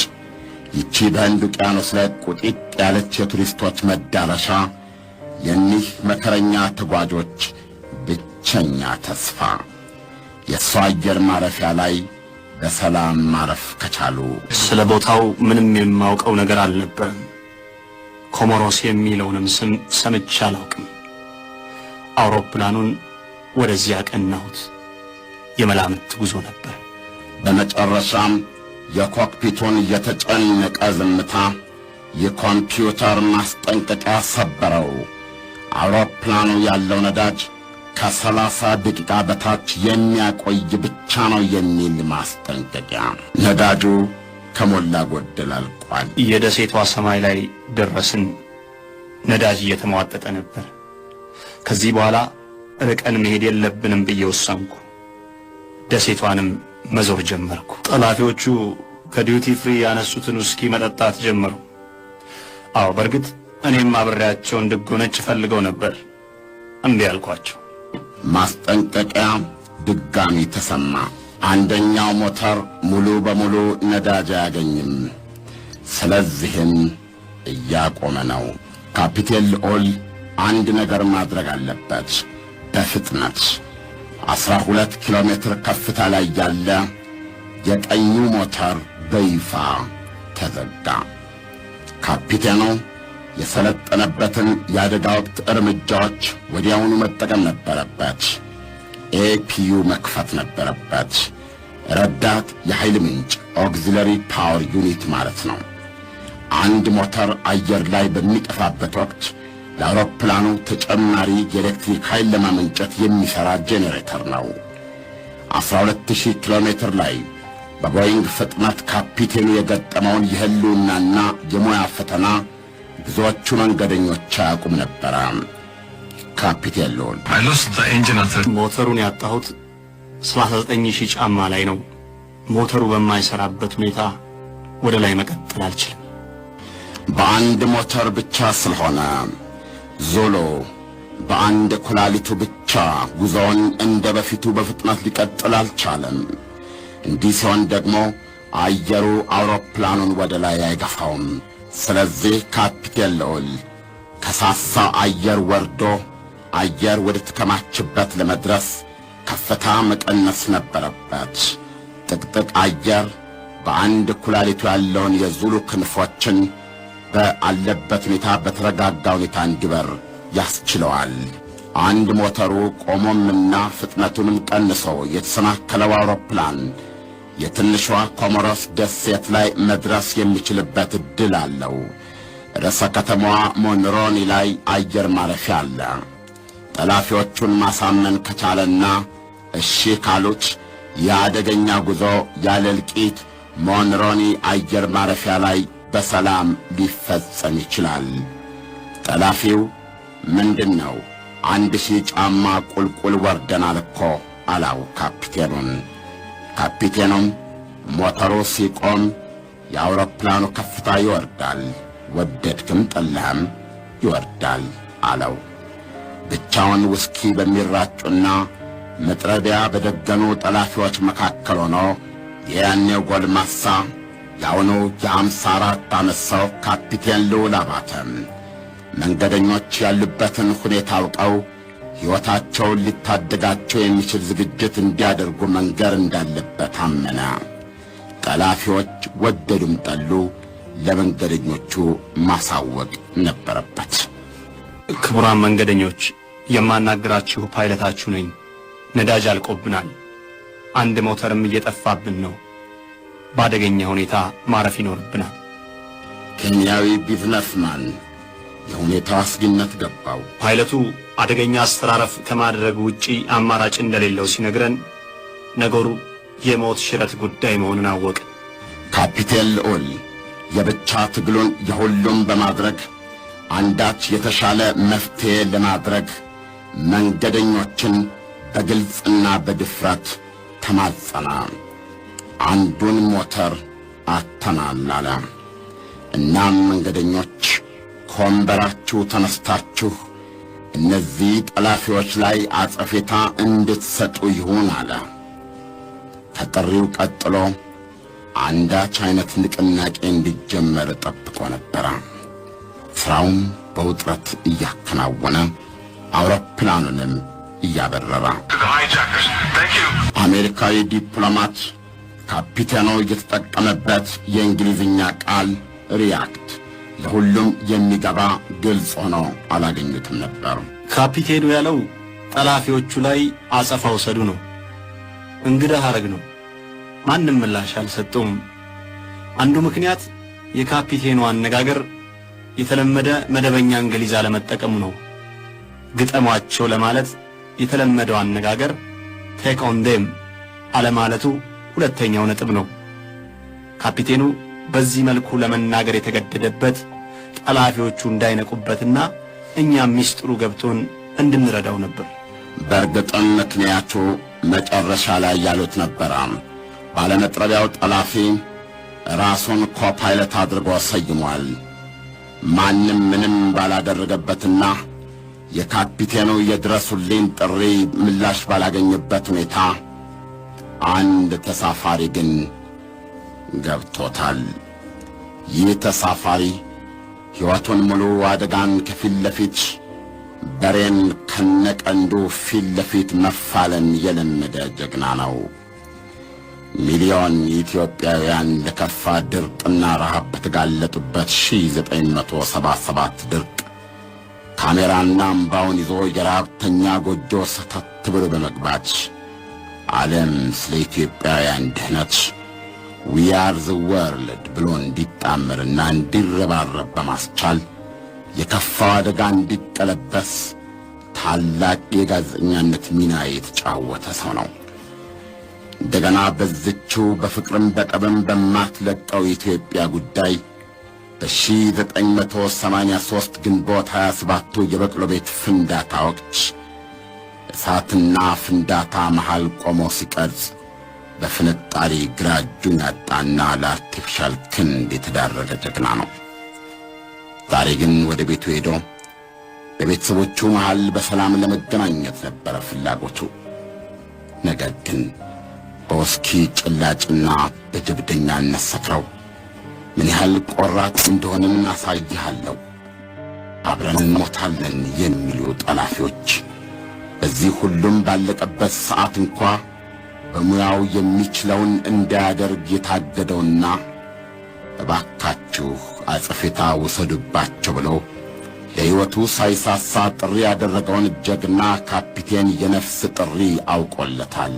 ይቺ በህንድ ውቅያኖስ ላይ ቁጢጥ ያለች የቱሪስቶች መዳረሻ የኒህ መከረኛ ተጓዦች ብቸኛ ተስፋ። የእሷ አየር ማረፊያ ላይ በሰላም ማረፍ ከቻሉ። ስለ ቦታው ምንም የማውቀው ነገር አልነበረም። ኮሞሮስ የሚለውንም ስም ሰምቼ አላውቅም። አውሮፕላኑን ወደዚያ ቀናሁት። የመላምት ጉዞ ነበር። በመጨረሻም የኮክፒቱን የተጨነቀ ዝምታ የኮምፒውተር ማስጠንቀቂያ ሰበረው። አውሮፕላኑ ያለው ነዳጅ ከ30 ደቂቃ በታች የሚያቆይ ብቻ ነው የሚል ማስጠንቀቂያ። ነዳጁ ከሞላ ጎደል አልቋል። የደሴቷ ሰማይ ላይ ደረስን። ነዳጅ እየተሟጠጠ ነበር። ከዚህ በኋላ ርቀን መሄድ የለብንም ብዬ ወሰንኩ። ደሴቷንም መዞር ጀመርኩ። ጠላፊዎቹ ከዲዩቲ ፍሪ ያነሱትን ውስኪ መጠጣት ጀመሩ። አዎ፣ በእርግጥ እኔም አብሬያቸው እንድጎነጭ ፈልገው ነበር። እምቢ አልኳቸው። ማስጠንቀቂያ ድጋሚ ተሰማ። አንደኛው ሞተር ሙሉ በሙሉ ነዳጅ አያገኝም። ስለዚህም እያቆመ ነው። ካፒቴን ልዑል አንድ ነገር ማድረግ አለበት በፍጥነት። 12 ኪሎ ሜትር ከፍታ ላይ ያለ የቀኙ ሞተር በይፋ ተዘጋ። ካፒቴኑ የሰለጠነበትን የአደጋ ወቅት እርምጃዎች ወዲያውኑ መጠቀም ነበረበት። ኤፒዩ መክፈት ነበረበት። ረዳት የኃይል ምንጭ ኦግዚለሪ ፓወር ዩኒት ማለት ነው። አንድ ሞተር አየር ላይ በሚጠፋበት ወቅት ለአውሮፕላኑ ተጨማሪ የኤሌክትሪክ ኃይል ለማመንጨት የሚሠራ ጄኔሬተር ነው። 12000 ኪሎ ሜትር ላይ በቦይንግ ፍጥነት ካፒቴኑ የገጠመውን የህልውናና የሙያ ፈተና ብዙዎቹ መንገደኞች አያውቁም ነበረ። ካፒቴን ልዑል ሞተሩን ያጣሁት 39000 ጫማ ላይ ነው። ሞተሩ በማይሰራበት ሁኔታ ወደ ላይ መቀጠል አልችልም። በአንድ ሞተር ብቻ ስለሆነ ዞሎ በአንድ ኩላሊቱ ብቻ ጉዞውን እንደ በፊቱ በፍጥነት ሊቀጥል አልቻለም። እንዲህ ሲሆን ደግሞ አየሩ አውሮፕላኑን ወደ ላይ አይገፋውም። ስለዚህ ካፒቴን ልዑል ከሳሳው አየር ወርዶ አየር ወደ ተከማችበት ለመድረስ ከፍታ መቀነስ ነበረበት። ጥቅጥቅ አየር በአንድ ኩላሊቱ ያለውን የዙሉ ክንፎችን በአለበት ሁኔታ በተረጋጋ ሁኔታ እንዲበር ያስችለዋል። አንድ ሞተሩ ቆሞምና ፍጥነቱንም ቀንሶ የተሰናከለው አውሮፕላን የትንሿ ኮሞሮስ ደሴት ላይ መድረስ የሚችልበት ዕድል አለው። ርዕሰ ከተማዋ ሞንሮኒ ላይ አየር ማረፊያ አለ። ጠላፊዎቹን ማሳመን ከቻለና እሺ ካሉት የአደገኛ ጉዞ ያለ እልቂት ሞንሮኒ አየር ማረፊያ ላይ በሰላም ሊፈጸም ይችላል። ጠላፊው ምንድነው 1000 ጫማ ቁልቁል ወርደናል እኮ አላው ካፒቴኑን። ካፒቴኑም ሞተሩ ሲቆም የአውሮፕላኑ ከፍታ ይወርዳል፣ ወደድክም ጠላህም ይወርዳል አለው። ብቻውን ውስኪ በሚራጩና መጥረቢያ በደገኑ ጠላፊዎች መካከል ሆኖ የያኔው ጎልማሳ የአሁኑ የ54 ዓመት ሰው ካፒቴን ልዑል አባተ መንገደኞች ያሉበትን ሁኔታ አውቀው ሕይወታቸውን ሊታደጋቸው የሚችል ዝግጅት እንዲያደርጉ መንገር እንዳለበት አመነ። ጠላፊዎች ወደዱም ጠሉ ለመንገደኞቹ ማሳወቅ ነበረበት። ክቡራን መንገደኞች፣ የማናግራችሁ ፓይለታችሁ ነኝ። ነዳጅ አልቆብናል። አንድ ሞተርም እየጠፋብን ነው። በአደገኛ ሁኔታ ማረፍ ይኖርብናል። ኬንያዊ ቢዝነስማን የሁኔታው አስጊነት ገባው። ፓይለቱ አደገኛ አስተራረፍ ከማድረግ ውጪ አማራጭ እንደሌለው ሲነግረን ነገሩ የሞት ሽረት ጉዳይ መሆኑን አወቅ። ካፒቴን ልዑል የብቻ ትግሉን የሁሉም በማድረግ አንዳች የተሻለ መፍትሄ ለማድረግ መንገደኞችን በግልጽና በድፍረት ተማጸነ። አንዱን ሞተር አጥተናል አለ። እናም መንገደኞች ከወንበራችሁ ተነስታችሁ እነዚህ ጠላፊዎች ላይ አጸፌታ እንድትሰጡ ይሁን አለ። ከጥሪው ቀጥሎ አንዳች አይነት ንቅናቄ እንዲጀመር ጠብቆ ነበረ። ሥራውም በውጥረት እያከናወነ አውሮፕላኑንም እያበረረ አሜሪካዊ ዲፕሎማት ካፒቴኑ እየተጠቀመበት የእንግሊዝኛ ቃል ሪያክት ለሁሉም የሚገባ ግልጽ ሆኖ አላገኙትም ነበር። ካፒቴኑ ያለው ጠላፊዎቹ ላይ አጸፋ ውሰዱ ነው። እንግዳ ሐረግ ነው። ማንም ምላሽ አልሰጠውም። አንዱ ምክንያት የካፒቴኑ አነጋገር የተለመደ መደበኛ እንግሊዝ አለመጠቀሙ ነው። ግጠሟቸው ለማለት የተለመደው አነጋገር ቴክ ኦን ዴም አለማለቱ ሁለተኛው ነጥብ ነው። ካፒቴኑ በዚህ መልኩ ለመናገር የተገደደበት ጠላፊዎቹ እንዳይነቁበትና እኛም ሚስጥሩ ገብቶን እንድንረዳው ነበር። በእርግጥም ምክንያቱ መጨረሻ ላይ ያሉት ነበረ። ባለመጥረቢያው ጠላፊ ራሱን ኮፓይለት አድርጎ ሰይሟል። ማንም ምንም ባላደረገበትና የካፒቴኑ የድረሱልኝ ጥሪ ምላሽ ባላገኘበት ሁኔታ አንድ ተሳፋሪ ግን ገብቶታል። ይህ ተሳፋሪ ሕይወቱን ሙሉ አደጋን ከፊት ለፊት በሬን ከነቀንዱ ፊት ለፊት መፋለም የለመደ ጀግና ነው። ሚሊዮን ኢትዮጵያውያን ለከፋ ድርቅና ረሃብ በተጋለጡበት 1977 ድርቅ ካሜራና አምባውን ይዞ የረሃብተኛ ጎጆ ሰተት ብሎ በመግባት ዓለም ስለ ኢትዮጵያውያን ድህነት ዊ አር ዘ ወርልድ ብሎ እንዲጣመርና እንዲረባረብ በማስቻል የከፋው አደጋ እንዲቀለበስ ታላቅ የጋዜጠኛነት ሚና የተጫወተ ሰው ነው። እንደገና በዝችው በፍቅርም በጠብም በማትለቀው የኢትዮጵያ ጉዳይ በ1983 ግንቦት 27ቱ የበቅሎ ቤት ፍንዳታ ወቅት እሳትና ፍንዳታ መሃል ቆሞ ሲቀርጽ በፍንጣሪ ግራ እጁን ያጣና ለአርቲፊሻል ክንድ የተዳረገ ጀግና ነው። ዛሬ ግን ወደ ቤቱ ሄዶ በቤተሰቦቹ መሃል በሰላም ለመገናኘት ነበረ ፍላጎቱ። ነገር ግን በውስኪ ጭላጭና በጀብደኛነት ሰፍረው ምን ያህል ቆራጥ እንደሆንን አሳይሃለሁ፣ አብረን እንሞታለን የሚሉ ጠላፊዎች በዚህ ሁሉም ባለቀበት ሰዓት እንኳ በሙያው የሚችለውን እንዳያደርግ የታገደውና እባካችሁ አጽፌታ ውሰዱባቸው ብሎ ለሕይወቱ ሳይሳሳ ጥሪ ያደረገውን ጀግና ካፒቴን የነፍስ ጥሪ አውቆለታል።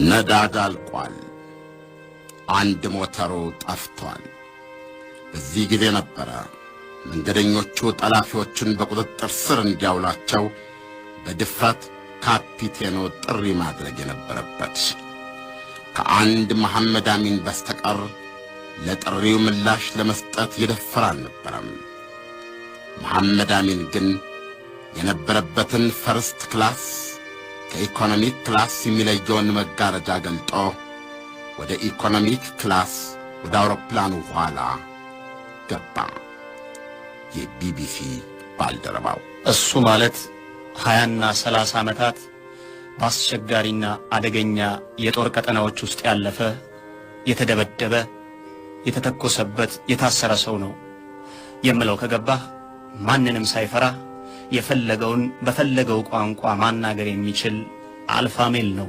ነዳጅ አልቋል። አንድ ሞተሩ ጠፍቷል። በዚህ ጊዜ ነበረ መንገደኞቹ ጠላፊዎቹን በቁጥጥር ስር እንዲያውላቸው በድፍረት ካፒቴኑ ጥሪ ማድረግ የነበረበት። ከአንድ መሐመድ አሚን በስተቀር ለጥሪው ምላሽ ለመስጠት የደፈረ አልነበረም። መሐመድ አሚን ግን የነበረበትን ፈርስት ክላስ ከኢኮኖሚክ ክላስ የሚለየውን መጋረጃ ገልጦ ወደ ኢኮኖሚክ ክላስ ወደ አውሮፕላኑ ኋላ ገባ። የቢቢሲ ባልደረባው እሱ ማለት 20ና 30 ዓመታት በአስቸጋሪና አደገኛ የጦር ቀጠናዎች ውስጥ ያለፈ የተደበደበ የተተኮሰበት የታሰረ ሰው ነው የምለው ከገባህ ማንንም ሳይፈራ የፈለገውን በፈለገው ቋንቋ ማናገር የሚችል አልፋ ሜል ነው፣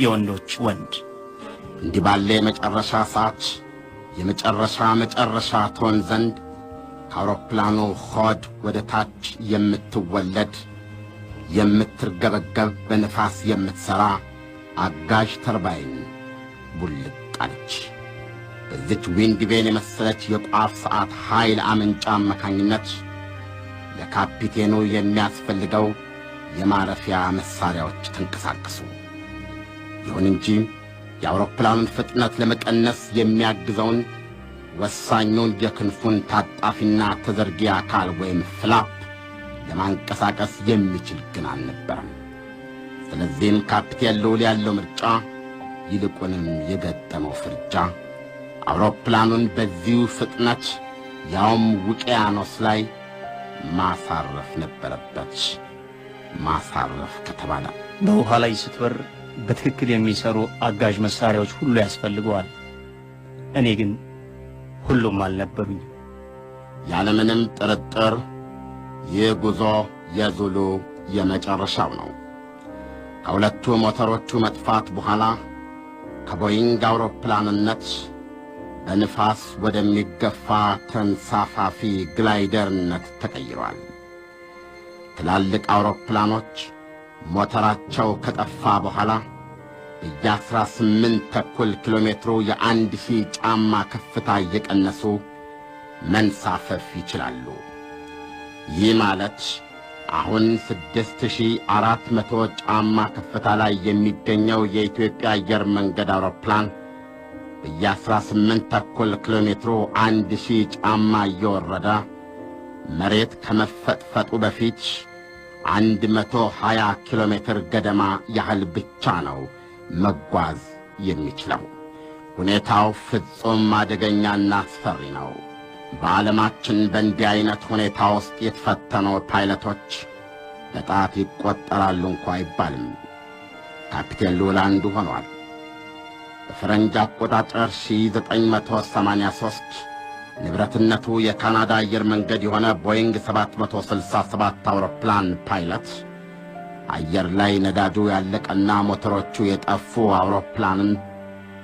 የወንዶች ወንድ። እንዲህ ባለ የመጨረሻ ሰዓት መጨረሻ ትሆን ዘንድ ከአውሮፕላኑ ሆድ ወደ ታች የምትወለድ የምትርገበገብ በንፋስ የምትሠራ አጋዥ ተርባይን ቡልቅ አለች። በዚች ዊንግቬን የመሰለች የቋፍ ሰዓት ኃይል አመንጫ አማካኝነት ለካፒቴኑ የሚያስፈልገው የማረፊያ መሣሪያዎች ተንቀሳቀሱ። ይሁን እንጂ የአውሮፕላኑን ፍጥነት ለመቀነስ የሚያግዘውን ወሳኙን የክንፉን ታጣፊና ተዘርጊ አካል ወይም ፍላፕ ለማንቀሳቀስ የሚችል ግን አልነበረም። ስለዚህም ካፒቴን ልዑል ያለው ምርጫ ይልቁንም የገጠመው ፍርጃ አውሮፕላኑን በዚሁ ፍጥነት ያውም ውቅያኖስ ላይ ማሳረፍ ነበረበት። ማሳረፍ ከተባለ በውሃ ላይ ስትበር በትክክል የሚሰሩ አጋዥ መሳሪያዎች ሁሉ ያስፈልገዋል። እኔ ግን ሁሉም አልነበሩኝ። ያለምንም ጥርጥር ይህ ጉዞ የዙሉ የመጨረሻው ነው። ከሁለቱ ሞተሮቹ መጥፋት በኋላ ከቦይንግ አውሮፕላንነት በንፋስ ወደሚገፋ ተንሳፋፊ ግላይደርነት ተቀይሯል። ትላልቅ አውሮፕላኖች ሞተራቸው ከጠፋ በኋላ በየ18 ኪሎ ሜትሩ የ1000 ጫማ ከፍታ እየቀነሱ መንሳፈፍ ይችላሉ። ይህ ማለት አሁን 6400 ጫማ ከፍታ ላይ የሚገኘው የኢትዮጵያ አየር መንገድ አውሮፕላን በየ18 ኪሎ ሜትሩ 1000 ጫማ እየወረደ መሬት ከመፈጥፈጡ በፊት 120 ኪሎ ሜትር ገደማ ያህል ብቻ ነው መጓዝ የሚችለው። ሁኔታው ፍጹም አደገኛና አስፈሪ ነው። በዓለማችን በእንዲህ አይነት ሁኔታ ውስጥ የተፈተኑ ፓይለቶች በጣት ይቆጠራሉ እንኳ አይባልም። ካፒቴን ልዑል አንዱ ሆኗል። በፈረንጅ አቆጣጠር 1983 ንብረትነቱ የካናዳ አየር መንገድ የሆነ ቦይንግ 767 አውሮፕላን ፓይለት አየር ላይ ነዳጁ ያለቀና ሞተሮቹ የጠፉ አውሮፕላንን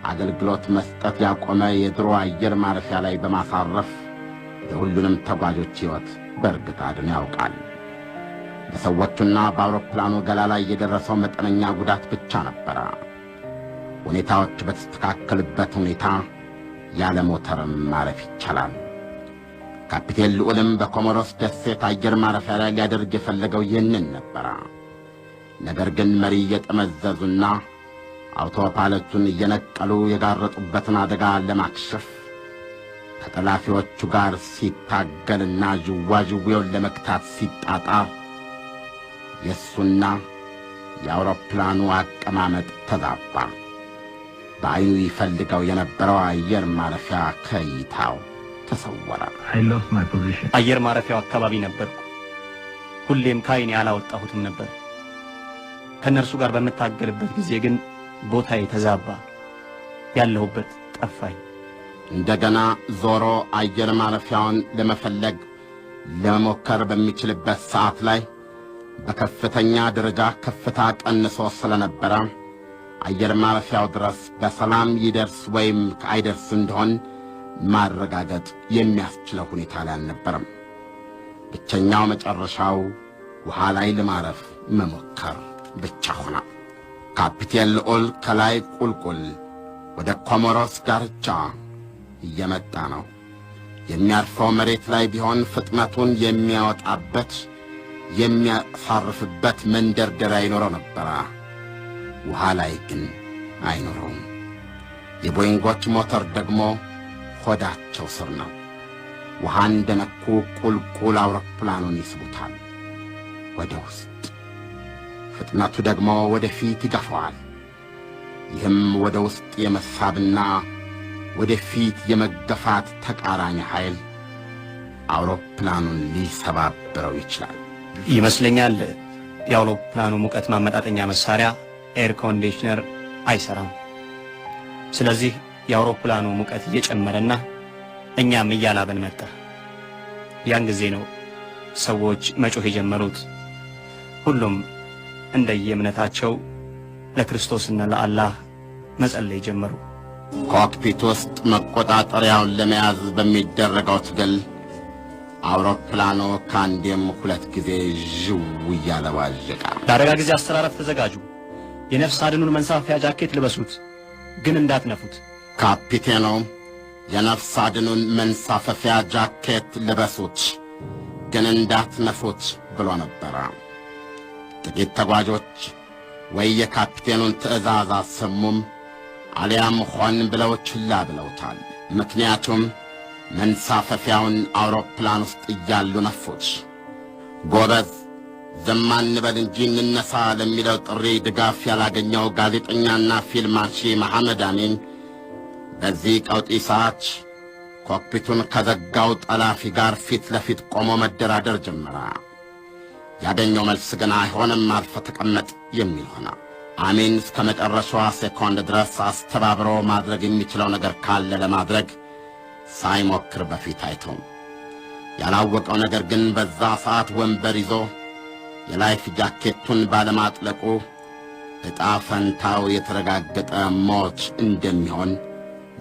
አገልግሎት መስጠት ያቆመ የድሮ አየር ማረፊያ ላይ በማሳረፍ የሁሉንም ተጓዦች ሕይወት በእርግጥ አድኖ ያውቃል። በሰዎቹና በአውሮፕላኑ ገላ ላይ የደረሰው መጠነኛ ጉዳት ብቻ ነበረ። ሁኔታዎች በተስተካከሉበት ሁኔታ ያለ ሞተርም ማረፍ ይቻላል። ካፒቴን ልዑልም በኮሞሮስ ደሴት አየር ማረፊያ ላይ ሊያደርግ የፈለገው ይህንን ነበረ። ነገር ግን መሪ እየጠመዘዙና አውቶፓይለቱን እየነቀሉ የጋረጡበትን አደጋ ለማክሸፍ ከጠላፊዎቹ ጋር ሲታገልና ዥዋዥዌውን ለመክታት ሲጣጣር የእሱና የአውሮፕላኑ አቀማመጥ ተዛባ። በዐይኑ ይፈልገው የነበረው አየር ማረፊያ ከእይታው ተሰወረ። አየር ማረፊያው አካባቢ ነበርኩ። ሁሌም ከዐይኔ አላወጣሁትም ነበር። ከእነርሱ ጋር በምታገልበት ጊዜ ግን ቦታዬ ተዛባ፣ ያለሁበት ጠፋኝ። እንደገና ዞሮ አየር ማረፊያውን ለመፈለግ ለመሞከር በሚችልበት ሰዓት ላይ በከፍተኛ ደረጃ ከፍታ ቀንሶ ስለነበረ አየር ማረፊያው ድረስ በሰላም ይደርስ ወይም አይደርስ እንደሆን ማረጋገጥ የሚያስችለው ሁኔታ ላይ አልነበረም። ብቸኛው መጨረሻው ውሃ ላይ ለማረፍ መሞከር ብቻ ሆነ። ካፒቴን ልዑል ከላይ ቁልቁል ወደ ኮሞሮስ ዳርቻ እየመጣ ነው። የሚያርፈው መሬት ላይ ቢሆን ፍጥነቱን የሚያወጣበት የሚያሳርፍበት መንደርደሪያ ይኖረው ነበረ። ውሃ ላይ ግን አይኖረውም። የቦይንጎች ሞተር ደግሞ ሆዳቸው ስር ነው። ውሃ እንደነኩ ቁልቁል አውሮፕላኑን ይስቡታል ወደ ውስጥ። ፍጥነቱ ደግሞ ወደፊት ይገፋዋል። ይህም ወደ ውስጥ የመሳብና ወደፊት የመገፋት ተቃራኒ ኃይል አውሮፕላኑን ሊሰባብረው ይችላል ይመስለኛል። የአውሮፕላኑ ሙቀት ማመጣጠኛ መሳሪያ ኤር ኮንዲሽነር አይሰራም። ስለዚህ የአውሮፕላኑ ሙቀት እየጨመረና እኛም እያላበን መጣ። ያን ጊዜ ነው ሰዎች መጮህ የጀመሩት። ሁሉም እንደየእምነታቸው ለክርስቶስና ለአላህ መጸለይ ጀመሩ። ኮክፒት ውስጥ መቆጣጠሪያውን ለመያዝ በሚደረገው ትግል አውሮፕላኑ ከአንዴም ሁለት ጊዜ ዥው እያለ ዋዠቀ። ለአደጋ ጊዜ አስተራረፍ ተዘጋጁ። የነፍስ አድኑን መንሳፈፊያ ጃኬት ልበሱት፣ ግን እንዳትነፉት። ካፒቴኑ የነፍስ አድኑን መንሳፈፊያ ጃኬት ልበሱት፣ ግን እንዳትነፉት ብሎ ነበረ። ጥቂት ተጓዦች ወይ የካፒቴኑን ትዕዛዝ አልሰሙም፣ አሊያም ሆን ብለው ችላ ብለውታል። ምክንያቱም መንሳፈፊያውን አውሮፕላን ውስጥ እያሉ ነፉት። ጎበዝ ዝም አንበል እንጂ እንነሳ ለሚለው ጥሪ ድጋፍ ያላገኘው ጋዜጠኛና ፊልም አንሺ መሐመድ አሚን በዚህ ቀውጢ ሰዓት ኮክፒቱን ከዘጋው ጠላፊ ጋር ፊት ለፊት ቆሞ መደራደር ጀመረ። ያገኘው መልስ ግን አይሆንም፣ አልፈ ተቀመጥ የሚል ሆነ። አሚን እስከ መጨረሻዋ ሴኮንድ ድረስ አስተባብሮ ማድረግ የሚችለው ነገር ካለ ለማድረግ ሳይሞክር በፊት አይተውም። ያላወቀው ነገር ግን በዛ ሰዓት ወንበር ይዞ የላይፍ ጃኬቱን ባለማጥለቁ ዕጣ ፈንታው የተረጋገጠ ሞት እንደሚሆን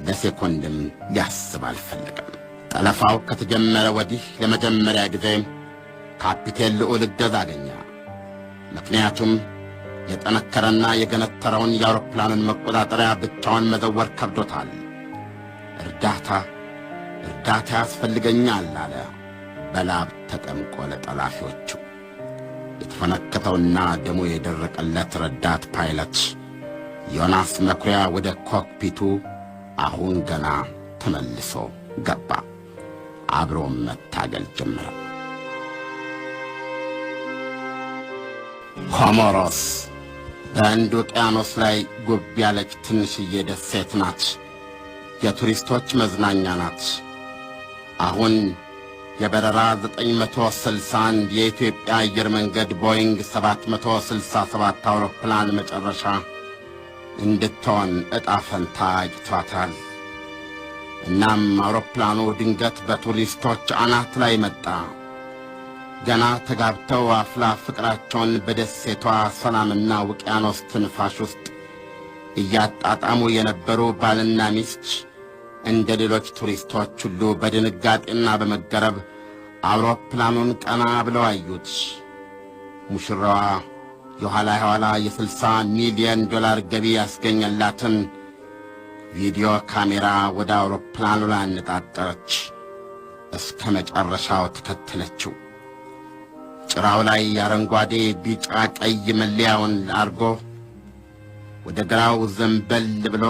ለሴኮንድም ሊያስብ አልፈለገም። ጠለፋው ከተጀመረ ወዲህ ለመጀመሪያ ጊዜ ካፒቴን ልዑል እገዛ አገኘ። ምክንያቱም የጠነከረና የገነተረውን የአውሮፕላኑን መቆጣጠሪያ ብቻውን መዘወር ከብዶታል። እርዳታ ያስፈልገኛል አለ በላብ ተጠምቆ ለጠላፊዎቹ። የተፈነከተውና ደሙ የደረቀለት ረዳት ፓይለት ዮናስ መኩሪያ ወደ ኮክፒቱ አሁን ገና ተመልሶ ገባ። አብሮም መታገል ጀመረ። ኮሞሮስ በህንድ ውቅያኖስ ላይ ጉብ ያለች ትንሽዬ ደሴት ናት። የቱሪስቶች መዝናኛ ናት። አሁን የበረራ 961 የኢትዮጵያ አየር መንገድ ቦይንግ 767 አውሮፕላን መጨረሻ እንድትሆን ዕጣ ፈንታ አጭቷታል። እናም አውሮፕላኑ ድንገት በቱሪስቶች አናት ላይ መጣ። ገና ተጋብተው አፍላ ፍቅራቸውን በደሴቷ ሰላምና ውቅያኖስ ትንፋሽ ውስጥ እያጣጣሙ የነበሩ ባልና ሚስት እንደ ሌሎች ቱሪስቶች ሁሉ በድንጋጤና በመገረብ አውሮፕላኑን ቀና ብለው አዩት። ሙሽራዋ የኋላ የ$60 ሚሊዮን ገቢ ያስገኘላትን ቪዲዮ ካሜራ ወደ አውሮፕላኑ ላይ አነጣጠረች። እስከ መጨረሻው ተከተለችው። ጭራው ላይ አረንጓዴ፣ ቢጫ፣ ቀይ መለያውን አርጎ ወደ ግራው ዘንበል ብሎ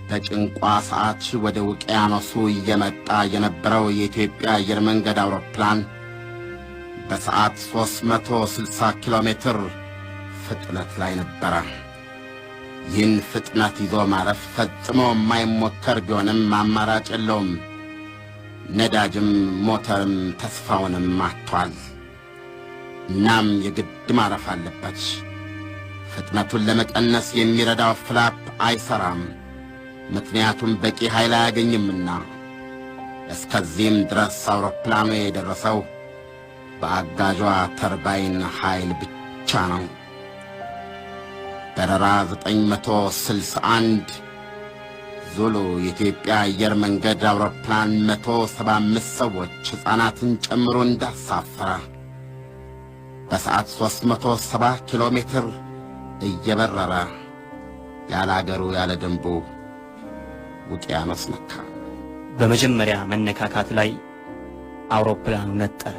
በጭንቋ ሰዓት ወደ ውቅያኖሱ እየመጣ የነበረው የኢትዮጵያ አየር መንገድ አውሮፕላን በሰዓት 360 ኪሎ ሜትር ፍጥነት ላይ ነበረ። ይህን ፍጥነት ይዞ ማረፍ ፈጽሞ የማይሞከር ቢሆንም አማራጭ የለውም። ነዳጅም ሞተርም ተስፋውንም አጥቷል። እናም የግድ ማረፍ አለበት። ፍጥነቱን ለመቀነስ የሚረዳው ፍላፕ አይሰራም፣ ምክንያቱም በቂ ኃይል አያገኝምና። እስከዚህም ድረስ አውሮፕላኑ የደረሰው በአጋዧ ተርባይን ኃይል ብቻ ነው። በረራ 961 ዙሉ የኢትዮጵያ አየር መንገድ አውሮፕላን 175 ሰዎች ሕፃናትን ጨምሮ እንዳሳፈረ በሰዓት 370 ኪሎ ሜትር እየበረረ ያለ አገሩ ያለ ደንቡ ውቅያኖስ ነካ። በመጀመሪያ መነካካት ላይ አውሮፕላኑ ነጠረ።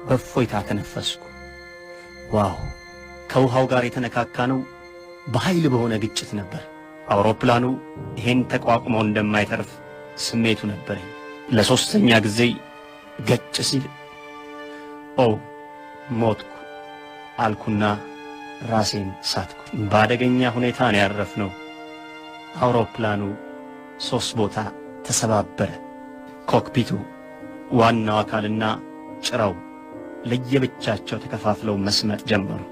በእፎይታ ተነፈስኩ። ዋው! ከውሃው ጋር የተነካካ ነው በኃይል በሆነ ግጭት ነበር። አውሮፕላኑ ይሄን ተቋቁሞ እንደማይተርፍ ስሜቱ ነበረኝ። ለሶስተኛ ጊዜ ገጭ ሲል ኦ ሞትኩ አልኩና ራሴን ሳትኩ። በአደገኛ ሁኔታ ነው ያረፍነው። አውሮፕላኑ 3 ቦታ ተሰባበረ። ኮክፒቱ፣ ዋናው አካልና ጭራው ለየብቻቸው ተከፋፍለው መስመጥ ጀመሩ።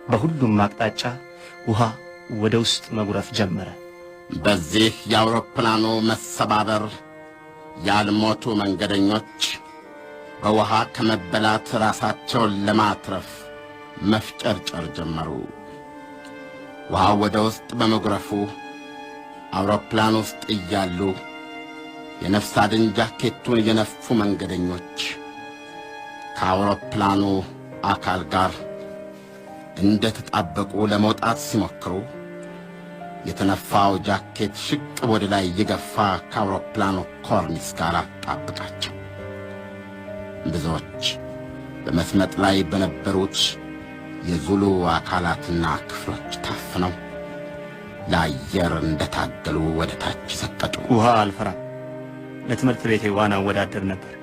በሁሉም አቅጣጫ ውሃ ወደ ውስጥ መጉረፍ ጀመረ። በዚህ የአውሮፕላኑ መሰባበር ያልሞቱ መንገደኞች በውሃ ከመበላት ራሳቸውን ለማትረፍ መፍጨርጨር ጀመሩ። ውሃው ወደ ውስጥ በመጉረፉ አውሮፕላን ውስጥ እያሉ የነፍስ አድን ጃኬቱን የነፉ መንገደኞች ከአውሮፕላኑ አካል ጋር እንደ ተጣበቁ ለመውጣት ሲሞክሩ የተነፋው ጃኬት ሽቅብ ወደ ላይ የገፋ ከአውሮፕላኑ ኮርኒስ ጋር አጣበቃቸው። ብዙዎች በመስመጥ ላይ በነበሩት የዙሉ አካላትና ክፍሎች ታፍነው ለአየር እንደታገሉ ወደ ታች ሰጠጡ። ውሃ አልፈራም። ለትምህርት ቤቴ ዋና ወዳደር ነበር።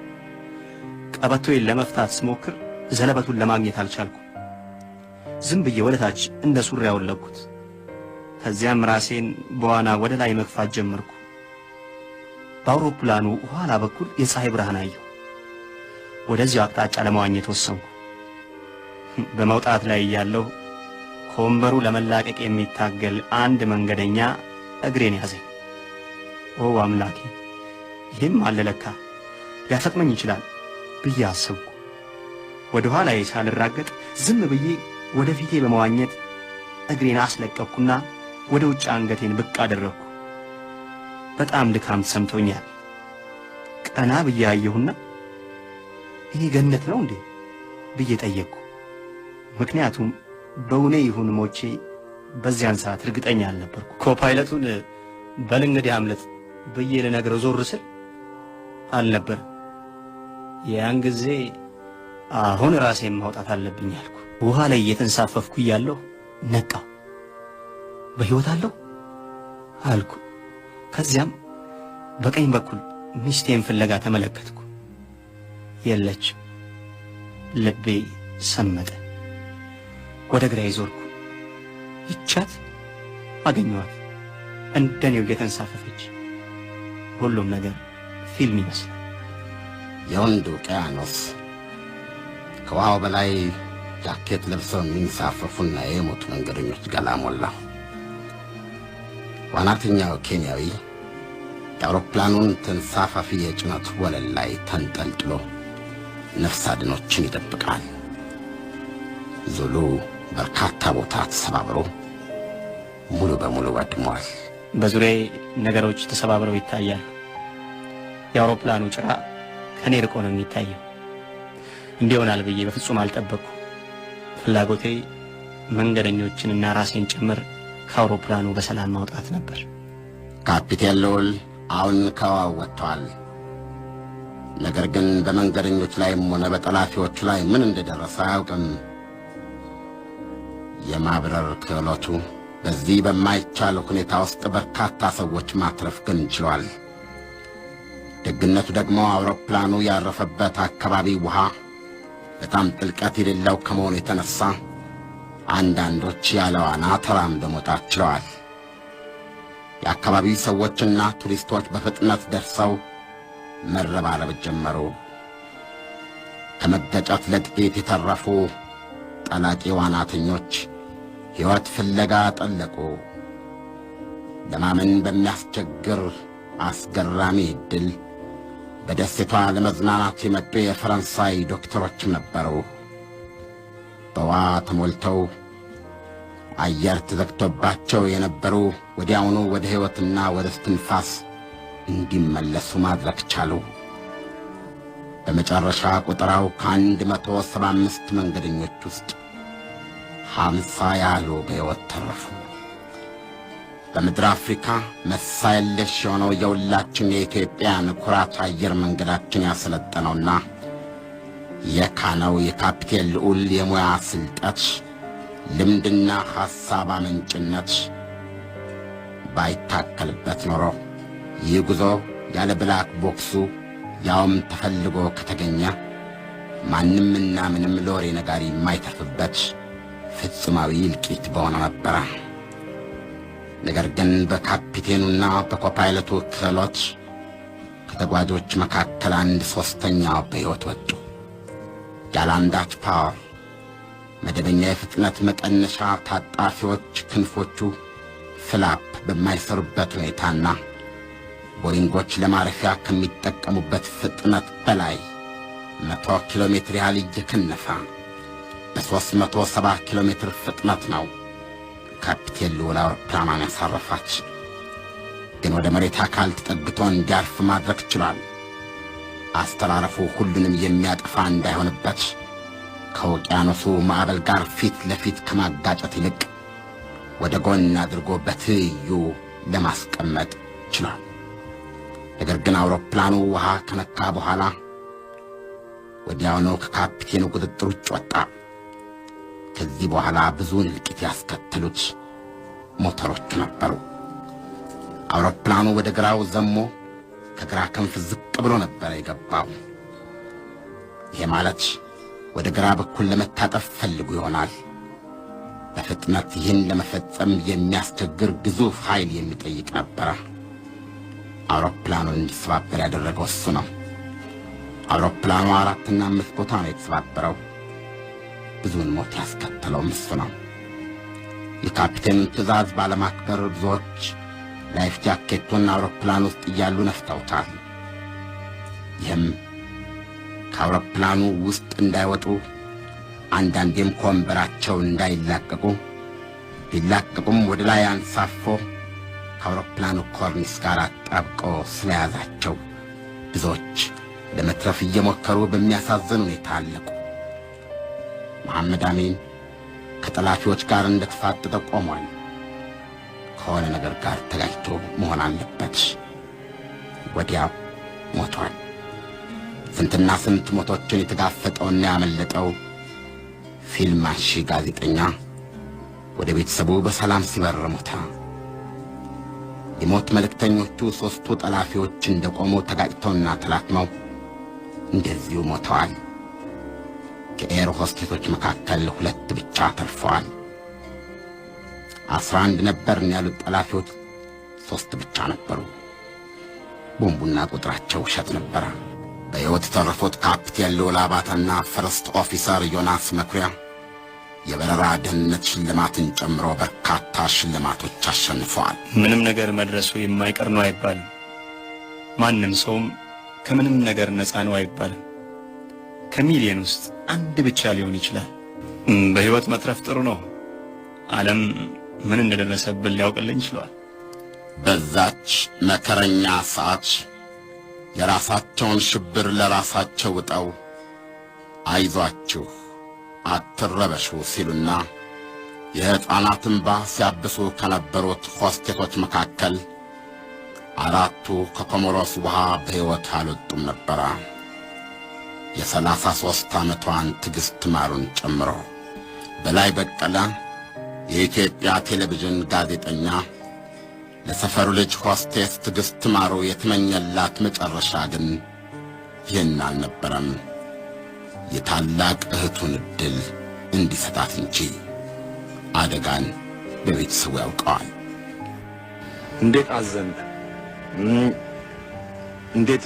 ቀበቶዬን ለመፍታት ስሞክር ዘለበቱን ለማግኘት አልቻልኩም። ዝም ብዬ ወደ ታች እንደ ሱሪ ያወለኩት። ከዚያም ራሴን በዋና ወደ ላይ መግፋት ጀመርኩ። በአውሮፕላኑ ኋላ በኩል የፀሐይ ብርሃን አየሁ። ወደዚያው አቅጣጫ ለመዋኘት ወሰንኩ። በመውጣት ላይ ያለው ከወንበሩ ለመላቀቅ የሚታገል አንድ መንገደኛ እግሬን ያዘኝ። ኦ አምላኬ፣ ይህም አለለካ ሊያሰጥመኝ ይችላል ብዬ አሰብኩ። ወደ ኋላዬ ሳልራገጥ ዝም ብዬ ወደ ፊቴ በመዋኘት እግሬን አስለቀቅኩና ወደ ውጭ አንገቴን ብቅ አደረግኩ። በጣም ድካም ተሰምቶኛል። ቀና ብዬ አየሁና ይሄ ገነት ነው እንዴ ብዬ ጠየቅኩ። ምክንያቱም በእውኔ ይሁን ሞቼ በዚያን ሰዓት እርግጠኛ አልነበርኩ። ኮፓይለቱን በል እንግዲህ አምልጥ ብዬ ልነግረው ዞር ስል አልነበርም። ያን ጊዜ አሁን ራሴን ማውጣት አለብኝ አልኩ። ውሃ ላይ እየተንሳፈፍኩ እያለሁ ነቃሁ። በሕይወት አለሁ አልኩ። ከዚያም በቀኝ በኩል ሚስቴን ፍለጋ ተመለከትኩ። የለችም። ልቤ ሰመጠ። ወደ ግራ ዞርኩ። ይቻት አገኘኋት፣ እንደኔው እየተንሳፈፈች። ሁሉም ነገር ፊልም ይመስላል። የወንድ ውቅያኖስ ከውሃው በላይ ጃኬት ለብሰው የሚንሳፈፉና የሞቱ መንገደኞች ገላ ሞላው። ዋናተኛው ኬንያዊ የአውሮፕላኑን ተንሳፋፊ የጭነት ወለል ላይ ተንጠልጥሎ ነፍስ አድኖችን ይጠብቃል። ዙሉ በርካታ ቦታ ተሰባብሮ ሙሉ በሙሉ ወድሟል። በዙሪያዬ ነገሮች ተሰባብረው ይታያሉ። የአውሮፕላኑ ጭራ ከኔ ርቆ ነው የሚታየው። እንዲሆናል ብዬ በፍጹም አልጠበቅኩ። ፍላጎቴ መንገደኞችንና ራሴን ጭምር ከአውሮፕላኑ በሰላም ማውጣት ነበር። ካፒቴን ልዑል አሁን ከውሃው ወጥቷል። ነገር ግን በመንገደኞች ላይም ሆነ በጠላፊዎቹ ላይ ምን እንደደረሰ አያውቅም። የማብረር ክህሎቱ በዚህ በማይቻል ሁኔታ ውስጥ በርካታ ሰዎች ማትረፍ ግን ችሏል። ደግነቱ ደግሞ አውሮፕላኑ ያረፈበት አካባቢ ውሃ በጣም ጥልቀት የሌለው ከመሆኑ የተነሳ አንዳንዶች ያለ ዋና ተራምደው መውጣት ችለዋል። የአካባቢው ሰዎችና ቱሪስቶች በፍጥነት ደርሰው መረባረብ ጀመሩ። ከመገጨት ለጥቂት የተረፉ ጠላቂ ዋናተኞች ሕይወት ፍለጋ ጠለቁ። ለማመን በሚያስቸግር አስገራሚ ዕድል በደሴቷ ለመዝናናት የመጡ የፈረንሳይ ዶክተሮችም ነበሩ። በውሃ ተሞልተው አየር ተዘግቶባቸው የነበሩ ወዲያውኑ ወደ ሕይወትና ወደ እስትንፋስ እንዲመለሱ ማድረግ ቻሉ። በመጨረሻ ቁጥራው ከ175 መንገደኞች ውስጥ 50 ያህሉ በሕይወት ተረፉ። በምድር አፍሪካ መሳ የለሽ የሆነው የሁላችን የኢትዮጵያን ኩራት አየር መንገዳችን ያሰለጠነውና የካነው የካፒቴን ልዑል የሙያ ስልጠት፣ ልምድና ሐሳብ አመንጭነት ባይታከልበት ኖሮ ይህ ጉዞ ያለ ብላክ ቦክሱ ያውም ተፈልጎ ከተገኘ ማንምና ምንም ለወሬ ነጋሪ የማይተርፍበት ፍጹማዊ እልቂት በሆነ ነበረ። ነገር ግን በካፒቴኑና በኮፓይለቱ ክህሎት ከተጓዦች መካከል 1/3 በሕይወት ወጡ። ያለ አንዳች ፓወር መደበኛ የፍጥነት መቀነሻ ታጣፊዎች ክንፎቹ ፍላፕ በማይሰሩበት ሁኔታና ቦይንጎች ለማረፊያ ከሚጠቀሙበት ፍጥነት በላይ 100 ኪሎ ሜትር ያህል እየከነፈ በ370 ኪሎ ሜትር ፍጥነት ነው ካፒቴን ልዑል አውሮፕላኗን ያሳረፋች። ግን ወደ መሬት አካል ተጠግቶ እንዲያርፍ ማድረግ ችሏል። አስተራረፉ ሁሉንም የሚያጠፋ እንዳይሆንበት ከውቅያኖሱ ማዕበል ጋር ፊት ለፊት ከማጋጨት ይልቅ ወደ ጎን አድርጎ በትይዩ ለማስቀመጥ ችሏል። ነገር ግን አውሮፕላኑ ውሃ ከነካ በኋላ ወዲያውኑ ከካፒቴኑ ቁጥጥር ውጭ ወጣ። ከዚህ በኋላ ብዙውን እልቂት ያስከተሉት ሞተሮቹ ነበሩ። አውሮፕላኑ ወደ ግራው ዘሞ ከግራ ክንፍ ዝቅ ብሎ ነበር የገባው። ይሄ ማለት ወደ ግራ በኩል ለመታጠፍ ፈልጉ ይሆናል። በፍጥነት ይህን ለመፈጸም የሚያስቸግር ግዙፍ ኃይል የሚጠይቅ ነበረ። አውሮፕላኑን እንዲሰባበር ያደረገው እሱ ነው። አውሮፕላኑ 4 እና 5 ቦታ ነው የተሰባበረው። ብዙውን ሞት ያስከተለው እሱ ነው። የካፒቴኑን ትዕዛዝ ባለማክበር ብዙዎች ላይፍ ጃኬቱን አውሮፕላን ውስጥ እያሉ ነፍተውታል። ይህም ከአውሮፕላኑ ውስጥ እንዳይወጡ አንዳንዴም ከወንበራቸው እንዳይላቀቁ ቢላቀቁም ወደ ላይ አንሳፎ ከአውሮፕላኑ ኮርኒስ ጋር አጣብቆ ስለያዛቸው ብዙዎች ለመትረፍ እየሞከሩ በሚያሳዝን ሁኔታ አለቁ። መሐመድ አሚን ከጠላፊዎች ጋር እንደተፋጠጠ ቆሟል። ከሆነ ነገር ጋር ተጋጭቶ መሆን አለበት። ወዲያው ሞቷል። ስንትና ስንት ሞቶችን የተጋፈጠውና ያመለጠው ፊልም አንሺ ጋዜጠኛ ወደ ቤተሰቡ በሰላም ሲበር ሞተ። የሞት መልእክተኞቹ 3ቱ ጠላፊዎች እንደቆሙ ተጋጭተውና ተላትመው እንደዚሁ ሞተዋል። ከኤር ሆስቴቶች መካከል 2 ብቻ ተርፈዋል። 11 ነበርን ያሉት ጠላፊዎች 3 ብቻ ነበሩ። ቦምቡና ቁጥራቸው ውሸት ነበረ። በሕይወት የተረፉት ካፒቴን ልዑል አባተና ፈርስት ኦፊሰር ዮናስ መኩሪያ የበረራ ደህንነት ሽልማትን ጨምሮ በርካታ ሽልማቶች አሸንፈዋል። ምንም ነገር መድረሱ የማይቀር ነው አይባልም። ማንም ሰውም ከምንም ነገር ነፃ ነው አይባልም። ከሚሊዮን ውስጥ 1 ብቻ ሊሆን ይችላል። በሕይወት መትረፍ ጥሩ ነው። ዓለም ምን እንደደረሰብን ሊያውቅልኝ ይችላል። በዛች መከረኛ ሰዓት የራሳቸውን ሽብር ለራሳቸው ውጠው አይዟችሁ አትረበሹ ሲሉና የሕፃናት እንባ ሲያብሱ ከነበሩት ሆስቴቶች መካከል 4ቱ ከኮሞሮስ ውሃ በሕይወት አልወጡም ነበረ። የ33 ዓመቷን ትዕግሥት ማሩን ጨምሮ በላይ በቀለ የኢትዮጵያ ቴሌቪዥን ጋዜጠኛ ለሰፈሩ ልጅ ሆስቴስ ትዕግሥት ማሩ የተመኘላት መጨረሻ ግን ይህን አልነበረም። የታላቅ እህቱን ዕድል እንዲሰጣት እንጂ አደጋን በቤተሰቡ ያውቀዋል። እንዴት አዘንክ? እንዴት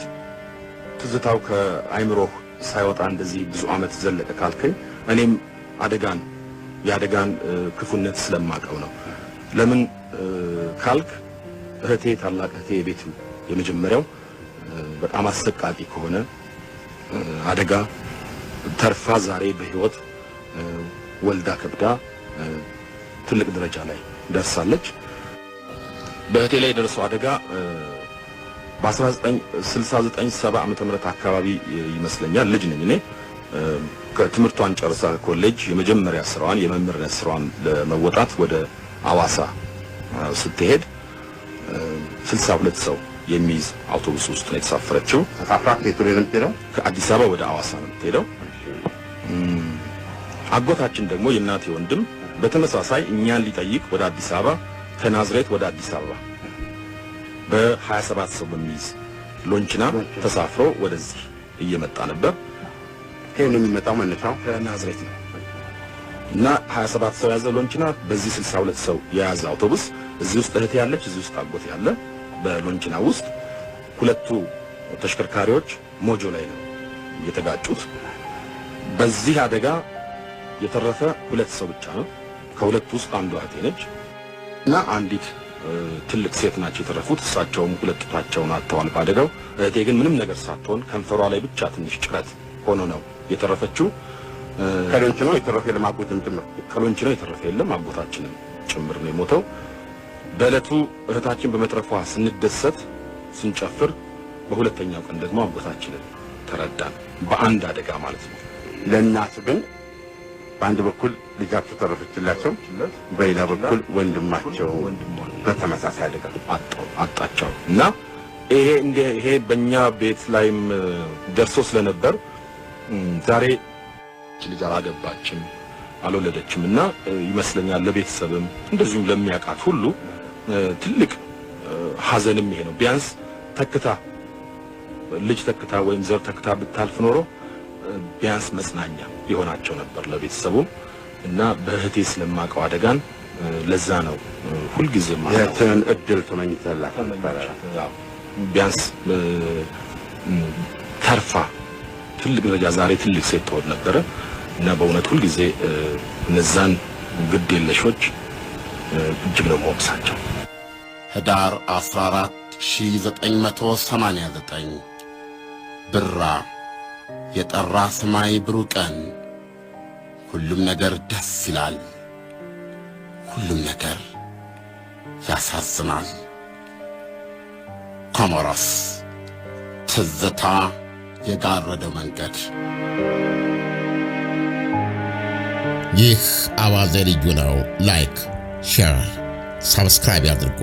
ትዝታው ከአይምሮህ ሳይወጣ እንደዚህ ብዙ ዓመት ዘለቀ ካልከኝ እኔም አደጋን የአደጋን ክፉነት ስለማቀው ነው። ለምን ካልክ እህቴ ታላቅ እህቴ የቤቱ የመጀመሪያው በጣም አሰቃቂ ከሆነ አደጋ ተርፋ ዛሬ በህይወት ወልዳ ከብዳ ትልቅ ደረጃ ላይ ደርሳለች። በእህቴ ላይ የደረሰው አደጋ በ1969-70 ዓመተ ምህረት አካባቢ ይመስለኛል። ልጅ ነኝ እኔ። ከትምህርቷን ጨርሳ ኮሌጅ የመጀመሪያ ስራዋን የመምህርነት ስራዋን ለመወጣት ወደ አዋሳ ስትሄድ 62 ሰው የሚይዝ አውቶቡስ ውስጥ ነው የተሳፈረችው። ከአዲስ አበባ ወደ አዋሳ ነው የምትሄደው። አጎታችን ደግሞ የእናቴ ወንድም በተመሳሳይ እኛን ሊጠይቅ ወደ አዲስ አበባ ከናዝሬት ወደ አዲስ አበባ በ27 ሰው በሚይዝ ሎንችና ተሳፍሮ ወደዚህ እየመጣ ነበር። ከየት የሚመጣው መነሻው ከናዝሬት ነው እና 27 ሰው ያዘ ሎንችና፣ በዚህ 62 ሰው የያዘ አውቶቡስ። እዚህ ውስጥ እህቴ ያለች፣ እዚህ ውስጥ አጎት ያለ። በሎንችና ውስጥ ሁለቱ ተሽከርካሪዎች ሞጆ ላይ ነው የተጋጩት። በዚህ አደጋ የተረፈ 2 ሰው ብቻ ነው። ከሁለቱ ውስጥ አንዷ እህቴ ነች እና አንዲት ትልቅ ሴት ናቸው የተረፉት። እሳቸውም 2 ጡታቸውን አጥተዋል በአደጋው። እህቴ ግን ምንም ነገር ሳትሆን ከንፈሯ ላይ ብቻ ትንሽ ጭረት ሆኖ ነው የተረፈችው። ከሎንችና የተረፈ የለም፣ አጎትም ጭምር። ከሎንችና የተረፈ የለም፣ አጎታችንም ጭምር ነው የሞተው። በእለቱ እህታችን በመትረፏ ስንደሰት ስንጨፍር፣ በሁለተኛው ቀን ደግሞ አጎታችንን ተረዳን፣ በአንድ አደጋ ማለት ነው። ለእናት ግን በአንድ በኩል ልጃቸው ተረፈችላቸው፣ በሌላ በኩል ወንድማቸው በተመሳሳይ አደጋ አጣቸው እና ይሄ በእኛ ቤት ላይም ደርሶ ስለነበር ዛሬ ልጅ አላገባችም አልወለደችም እና ይመስለኛል ለቤተሰብም እንደዚሁም ለሚያውቃት ሁሉ ትልቅ ሐዘንም ይሄ ነው። ቢያንስ ተክታ ልጅ ተክታ ወይም ዘር ተክታ ብታልፍ ኖሮ ቢያንስ መጽናኛ ይሆናቸው ነበር ለቤተሰቡም እና በእህቴ ስለማውቀው አደጋን ለዛ ነው ሁልጊዜ ማለት የትን እድል ተመኝተላት ነበር። ቢያንስ ተርፋ ትልቅ ደረጃ ዛሬ ትልቅ ሴት ትሆን ነበረ እና በእውነት ሁልጊዜ እነዛን ግድ የለሾች እጅግ ነው የምወቅሳቸው። ህዳር 14 1989 ብራ የጠራ ሰማይ ብሩህ ቀን። ሁሉም ነገር ደስ ይላል፣ ሁሉም ነገር ያሳዝናል። ኮሞሮስ ትዝታ የጋረደው መንገድ። ይህ አዋዜ ልዩ ነው። ላይክ፣ ሼር፣ ሰብስክራይብ ያድርጉ።